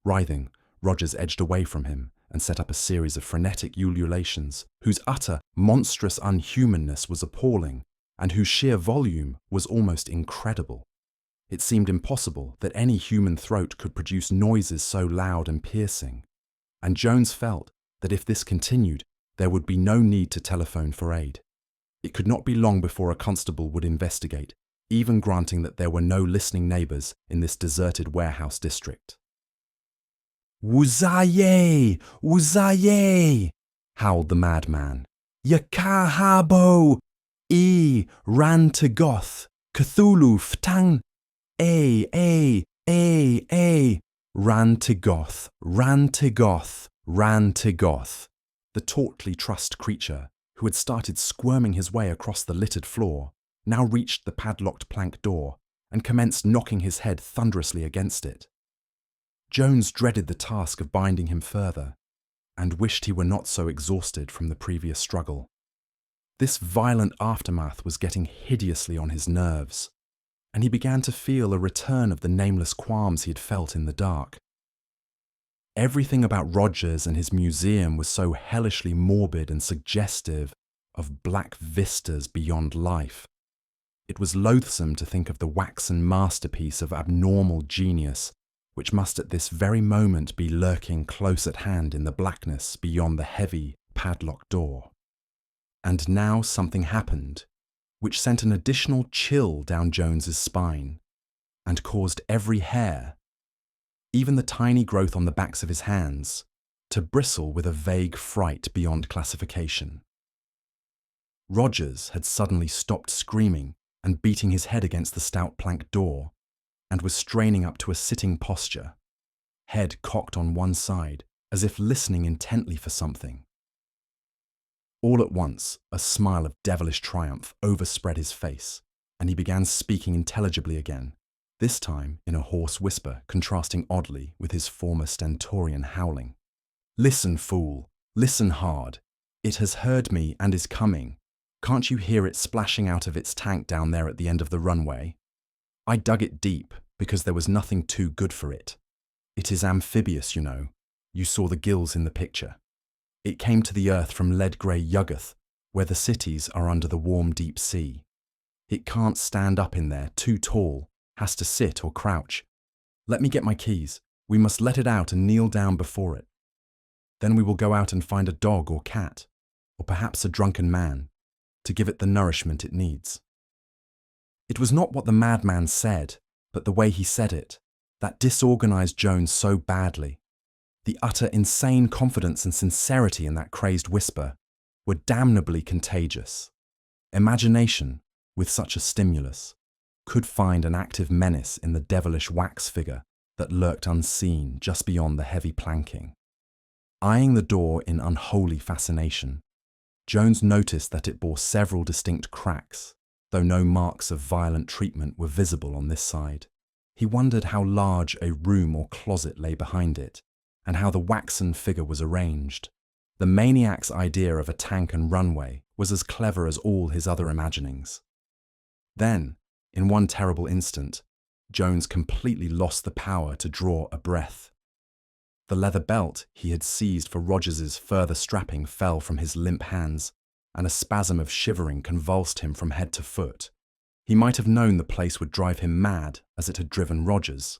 Writhing, Rogers edged away from him and set up a series of frenetic ululations whose utter, monstrous unhumanness was appalling, and whose sheer volume was almost incredible. It seemed impossible that any human throat could produce noises so loud and piercing, and Jones felt that if this continued, there would be no need to telephone for aid. It could not be long before a constable would investigate, even granting that there were no listening neighbours in this deserted warehouse district. "Wuzaye! Wuzaye!" howled the madman. "Yakahabo! Rantigoth! Cthulhu ftang! Rantigoth! Rantigoth! Rantigoth!" The tautly trussed creature, who had started squirming his way across the littered floor, now reached the padlocked plank door and commenced knocking his head thunderously against it. Jones dreaded the task of binding him further, and wished he were not so exhausted from the previous struggle. This violent aftermath was getting hideously on his nerves, and he began to feel a return of the nameless qualms he had felt in the dark. Everything about Rogers and his museum was so hellishly morbid and suggestive of black vistas beyond life. It was loathsome to think of the waxen masterpiece of abnormal genius, which must at this very moment be lurking close at hand in the blackness beyond the heavy, padlocked door. And now something happened, which sent an additional chill down Jones's spine, and caused every hair, even the tiny growth on the backs of his hands, to bristle with a vague fright beyond classification. Rogers had suddenly stopped screaming and beating his head against the stout plank door, and was straining up to a sitting posture, head cocked on one side, as if listening intently for something. All at once, a smile of devilish triumph overspread his face, and he began speaking intelligibly again, this time in a hoarse whisper contrasting oddly with his former stentorian howling. "Listen, fool, listen hard. It has heard me and is coming. Can't you hear it splashing out of its tank down there at the end of the runway? I dug it deep because there was nothing too good for it. It is amphibious, you know. You saw the gills in the picture. It came to the earth from lead-grey Yuggoth, where the cities are under the warm deep sea. It can't stand up in there, too tall, has to sit or crouch. Let me get my keys. We must let it out and kneel down before it. Then we will go out and find a dog or cat, or perhaps a drunken man, to give it the nourishment it needs. It was not what the madman said, but the way he said it, that disorganized Jones so badly. The utter insane confidence and sincerity in that crazed whisper were damnably contagious. Imagination, with such a stimulus, could find an active menace in the devilish wax figure that lurked unseen just beyond the heavy planking. Eyeing the door in unholy fascination, Jones noticed that it bore several distinct cracks, though no marks of violent treatment were visible on this side. He wondered how large a room or closet lay behind it, and how the waxen figure was arranged. The maniac's idea of a tank and runway was as clever as all his other imaginings. Then, in one terrible instant, Jones completely lost the power to draw a breath. The leather belt he had seized for Rogers's further strapping fell from his limp hands, and a spasm of shivering convulsed him from head to foot. He might have known the place would drive him mad as it had driven Rogers,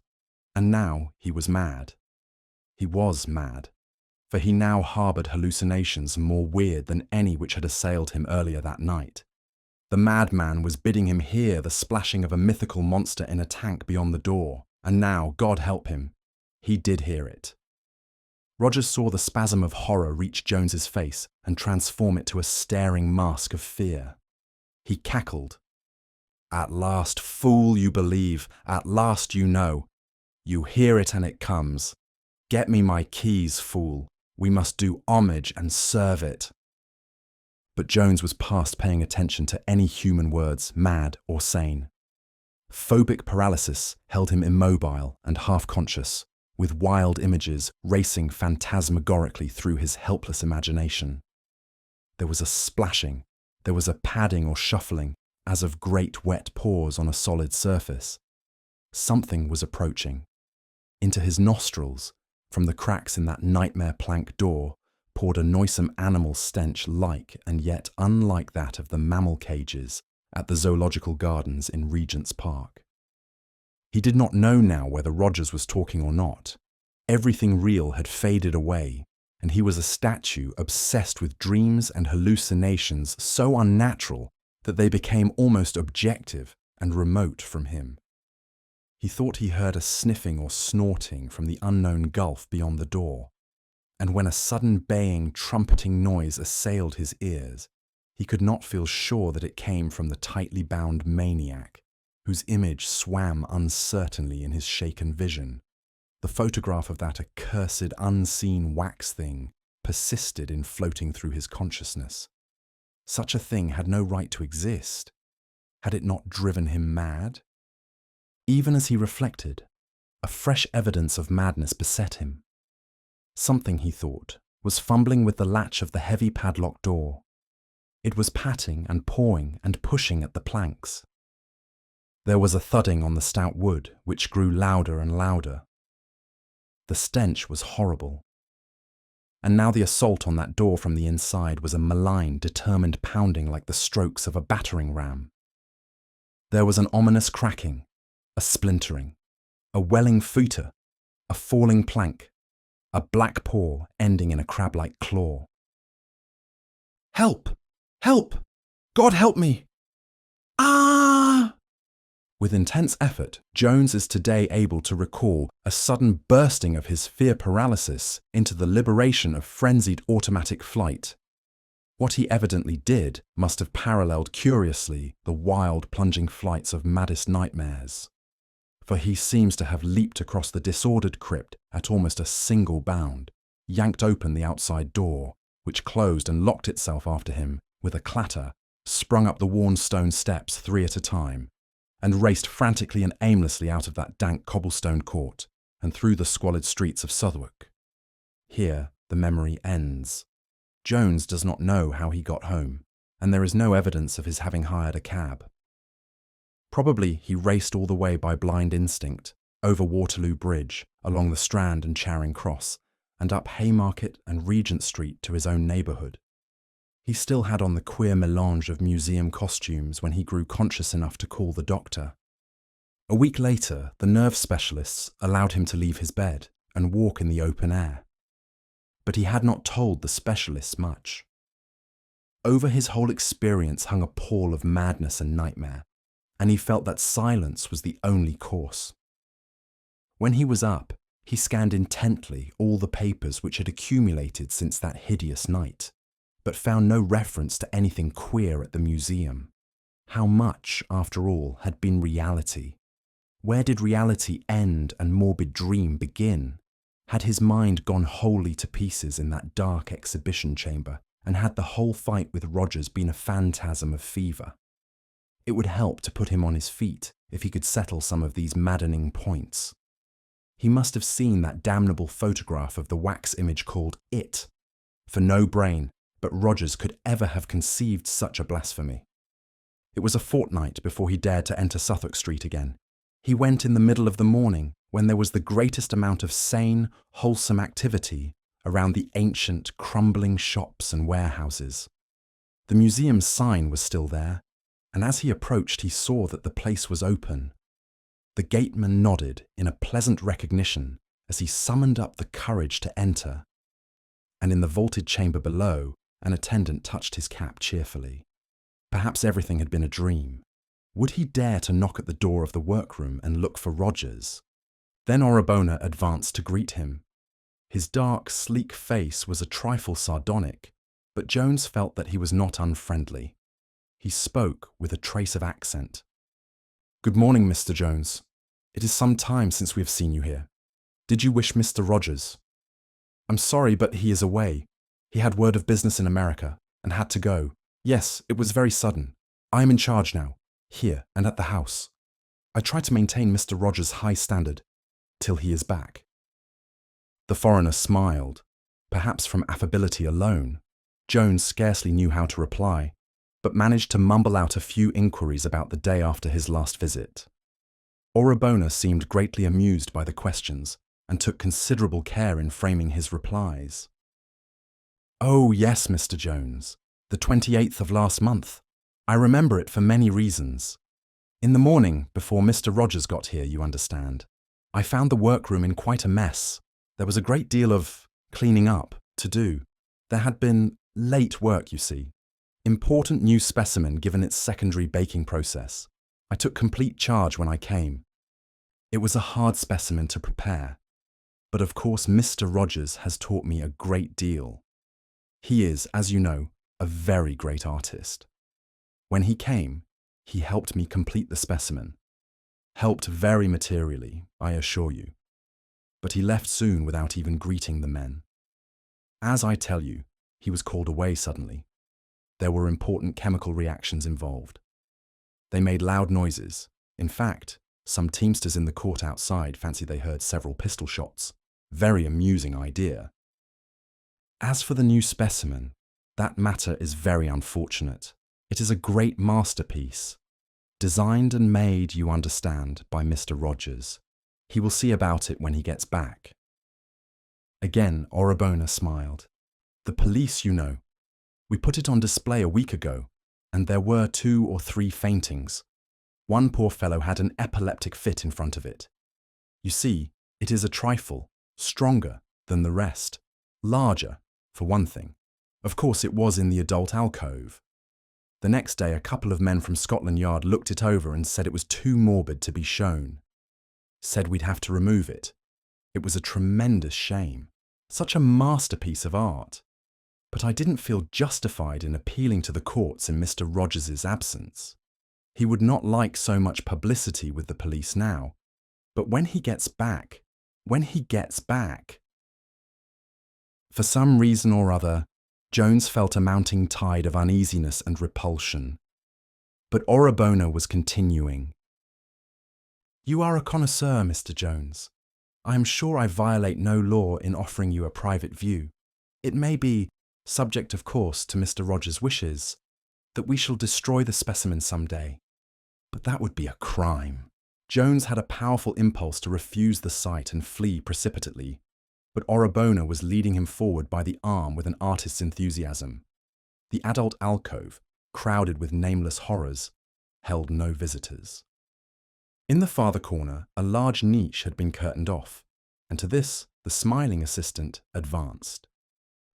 and now he was mad. He was mad, for he now harboured hallucinations more weird than any which had assailed him earlier that night. The madman was bidding him hear the splashing of a mythical monster in a tank beyond the door, and now, God help him, he did hear it. Rogers saw the spasm of horror reach Jones's face and transform it to a staring mask of fear. He cackled. "At last, fool, you believe. At last you know. You hear it and it comes. Get me my keys, fool. We must do homage and serve it." But Jones was past paying attention to any human words, mad or sane. Phobic paralysis held him immobile and half-conscious, with wild images racing phantasmagorically through his helpless imagination. There was a splashing, there was a padding or shuffling, as of great wet paws on a solid surface. Something was approaching. Into his nostrils, from the cracks in that nightmare plank door, poured a noisome animal stench like and yet unlike that of the mammal cages at the zoological gardens in Regent's Park. He did not know now whether Rogers was talking or not. Everything real had faded away, and he was a statue obsessed with dreams and hallucinations so unnatural that they became almost objective and remote from him. He thought he heard a sniffing or snorting from the unknown gulf beyond the door, and when a sudden baying, trumpeting noise assailed his ears, he could not feel sure that it came from the tightly bound maniac, whose image swam uncertainly in his shaken vision. The photograph of that accursed unseen wax thing persisted in floating through his consciousness. Such a thing had no right to exist. Had it not driven him mad? Even as he reflected, a fresh evidence of madness beset him. Something, he thought, was fumbling with the latch of the heavy padlock door. It was patting and pawing and pushing at the planks. There was a thudding on the stout wood, which grew louder and louder. The stench was horrible. And now the assault on that door from the inside was a malign, determined pounding like the strokes of a battering ram. There was an ominous cracking, a splintering, a welling footer, a falling plank, a black paw ending in a crab-like claw. "Help! Help! God help me! Ah!" With intense effort, Jones is today able to recall a sudden bursting of his fear paralysis into the liberation of frenzied automatic flight. What he evidently did must have paralleled curiously the wild plunging flights of maddest nightmares, for he seems to have leaped across the disordered crypt at almost a single bound, yanked open the outside door, which closed and locked itself after him with a clatter, sprung up the worn stone steps 3 at a time, and raced frantically and aimlessly out of that dank cobblestone court and through the squalid streets of Southwark. Here the memory ends. Jones does not know how he got home, and there is no evidence of his having hired a cab. Probably he raced all the way by blind instinct, over Waterloo Bridge, along the Strand and Charing Cross, and up Haymarket and Regent Street to his own neighbourhood. He still had on the queer melange of museum costumes when he grew conscious enough to call the doctor. A week later, the nerve specialists allowed him to leave his bed and walk in the open air. But he had not told the specialists much. Over his whole experience hung a pall of madness and nightmare, and he felt that silence was the only course. When he was up, he scanned intently all the papers which had accumulated since that hideous night, but found no reference to anything queer at the museum. How much, after all, had been reality? Where did reality end and morbid dream begin? Had his mind gone wholly to pieces in that dark exhibition chamber, and had the whole fight with Rogers been a phantasm of fever? It would help to put him on his feet if he could settle some of these maddening points. He must have seen that damnable photograph of the wax image called It, for no brain but Rogers could ever have conceived such a blasphemy. It was a fortnight before he dared to enter Suffolk Street again. He went in the middle of the morning, when there was the greatest amount of sane, wholesome activity around the ancient, crumbling shops and warehouses. The museum's sign was still there, and as he approached he saw that the place was open. The gateman nodded in a pleasant recognition as he summoned up the courage to enter, and in the vaulted chamber below, an attendant touched his cap cheerfully. Perhaps everything had been a dream. Would he dare to knock at the door of the workroom and look for Rogers? Then Orabona advanced to greet him. His dark, sleek face was a trifle sardonic, but Jones felt that he was not unfriendly. He spoke with a trace of accent. "Good morning, Mr. Jones. It is some time since we have seen you here. Did you wish Mr. Rogers?" "I'm sorry, but he is away. He had word of business in America, and had to go. Yes, it was very sudden. I am in charge now, here and at the house. I try to maintain Mr. Rogers' high standard, till he is back." The foreigner smiled, perhaps from affability alone. Jones scarcely knew how to reply, but managed to mumble out a few inquiries about the day after his last visit. Orabona seemed greatly amused by the questions, and took considerable care in framing his replies. "Oh, yes, Mr. Jones, the 28th of last month. I remember it for many reasons. In the morning, before Mr. Rogers got here, you understand, I found the workroom in quite a mess. There was a great deal of cleaning up to do. There had been late work, you see. Important new specimen given its secondary baking process. I took complete charge when I came. It was a hard specimen to prepare, but of course Mr. Rogers has taught me a great deal. He is, as you know, a very great artist. When he came, he helped me complete the specimen. Helped very materially, I assure you. But he left soon without even greeting the men. As I tell you, he was called away suddenly. There were important chemical reactions involved. They made loud noises. In fact, some teamsters in the court outside fancied they heard several pistol shots. Very amusing idea. As for the new specimen, that matter is very unfortunate. It is a great masterpiece. Designed and made, you understand, by Mr. Rogers. He will see about it when he gets back." Again, Orabona smiled. "The police, you know. We put it on display a week ago, and there were 2 or 3 faintings. One poor fellow had an epileptic fit in front of it. You see, it is a trifle, stronger than the rest, larger, for one thing. Of course, it was in the adult alcove. The next day, a couple of men from Scotland Yard looked it over and said it was too morbid to be shown. Said we'd have to remove it. It was a tremendous shame. Such a masterpiece of art. But I didn't feel justified in appealing to the courts in Mr. Rogers's absence. He would not like so much publicity with the police now. But when he gets back... For some reason or other, Jones felt a mounting tide of uneasiness and repulsion. But Orabona was continuing. "You are a connoisseur, Mr. Jones. I am sure I violate no law in offering you a private view. It may be, subject of course to Mr. Rogers' wishes, that we shall destroy the specimen some day. But that would be a crime. Jones had a powerful impulse to refuse the sight and flee precipitately, but Orobona was leading him forward by the arm with an artist's enthusiasm. The adult alcove, crowded with nameless horrors, held no visitors. In the farther corner, a large niche had been curtained off, and to this the smiling assistant advanced.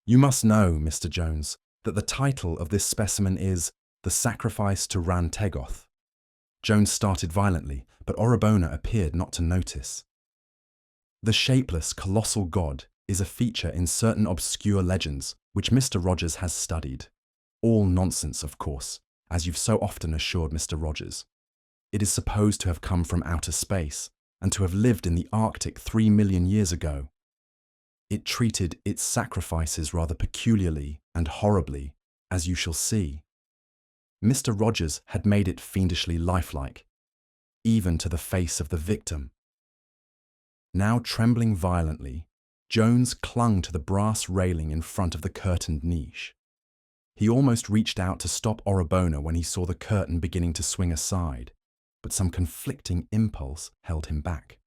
"You must know, Mr. Jones, that the title of this specimen is The Sacrifice to Ran Tegoth." Jones started violently, but Orobona appeared not to notice. The shapeless, colossal god is a feature in certain obscure legends which Mr. Rogers has studied. All nonsense, of course, as you've so often assured Mr. Rogers. It is supposed to have come from outer space and to have lived in the Arctic 3 million years ago. It treated its sacrifices rather peculiarly and horribly, as you shall see. Mr. Rogers had made it fiendishly lifelike, even to the face of the victim. Now trembling violently, Jones clung to the brass railing in front of the curtained niche. He almost reached out to stop Orobona when he saw the curtain beginning to swing aside, but some conflicting impulse held him back.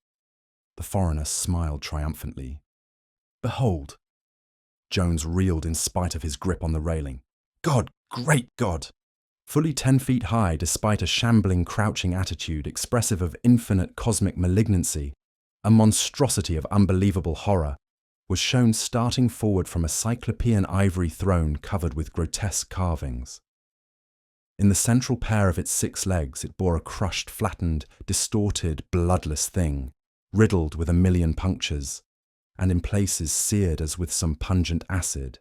The foreigner smiled triumphantly. "Behold!" Jones reeled in spite of his grip on the railing. "God, great God!" Fully 10 feet high, despite a shambling, crouching attitude expressive of infinite cosmic malignancy, a monstrosity of unbelievable horror, was shown starting forward from a cyclopean ivory throne covered with grotesque carvings. In the central pair of its 6 legs it bore a crushed, flattened, distorted, bloodless thing, riddled with a million punctures, and in places seared as with some pungent acid.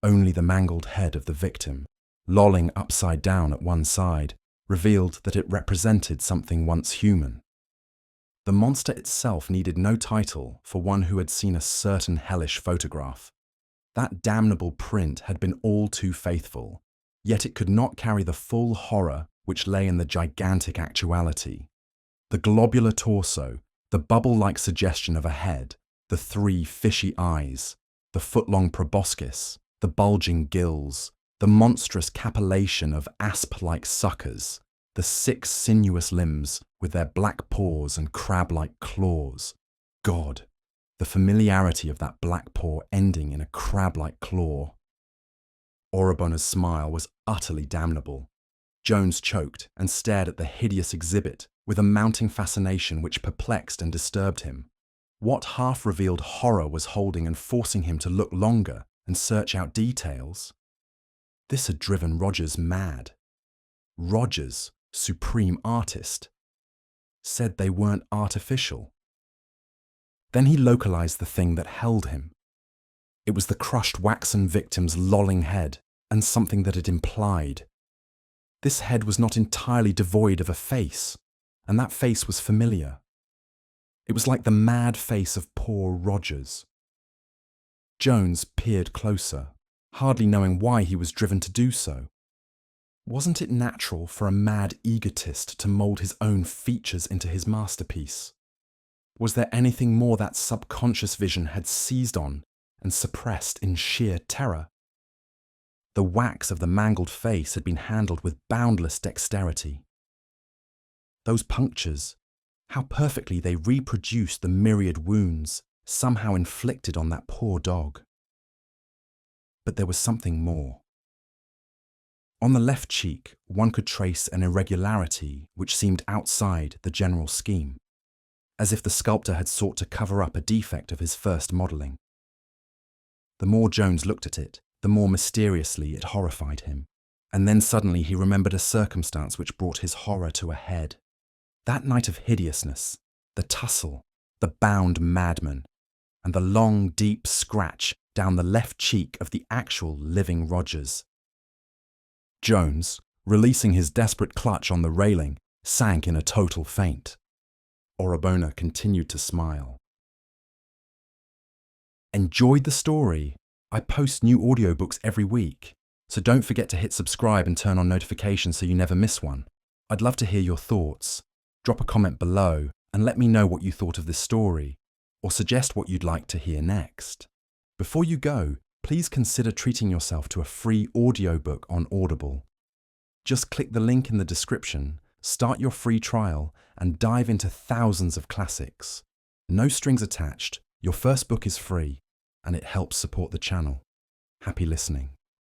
Only the mangled head of the victim, lolling upside down at one side, revealed that it represented something once human. The monster itself needed no title for one who had seen a certain hellish photograph. That damnable print had been all too faithful, yet it could not carry the full horror which lay in the gigantic actuality. The globular torso, the bubble-like suggestion of a head, the 3 fishy eyes, the foot-long proboscis, the bulging gills, the monstrous capillation of asp-like suckers, the 6 sinuous limbs with their black paws and crab-like claws. God, the familiarity of that black paw ending in a crab-like claw. Orobona's smile was utterly damnable. Jones choked and stared at the hideous exhibit with a mounting fascination which perplexed and disturbed him. What half-revealed horror was holding and forcing him to look longer and search out details? This had driven Rogers mad. Rogers, supreme artist, said they weren't artificial. Then he localized the thing that held him. It was the crushed waxen victim's lolling head, and something that it implied. This head was not entirely devoid of a face, and that face was familiar. It was like the mad face of poor Rogers. Jones peered closer, hardly knowing why he was driven to do so. Wasn't it natural for a mad egotist to mould his own features into his masterpiece? Was there anything more that subconscious vision had seized on and suppressed in sheer terror? The wax of the mangled face had been handled with boundless dexterity. Those punctures, how perfectly they reproduced the myriad wounds somehow inflicted on that poor dog. But there was something more. On the left cheek, one could trace an irregularity which seemed outside the general scheme, as if the sculptor had sought to cover up a defect of his first modelling. The more Jones looked at it, the more mysteriously it horrified him, and then suddenly he remembered a circumstance which brought his horror to a head. That night of hideousness, the tussle, the bound madman, and the long, deep scratch down the left cheek of the actual living Rogers. Jones, releasing his desperate clutch on the railing, sank in a total faint. Orobona continued to smile. Enjoyed the story? I post new audiobooks every week, so don't forget to hit subscribe and turn on notifications so you never miss one. I'd love to hear your thoughts. Drop a comment below and let me know what you thought of this story, or suggest what you'd like to hear next. Before you go, please consider treating yourself to a free audiobook on Audible. Just click the link in the description, start your free trial, and dive into thousands of classics. No strings attached, your first book is free, and it helps support the channel. Happy listening.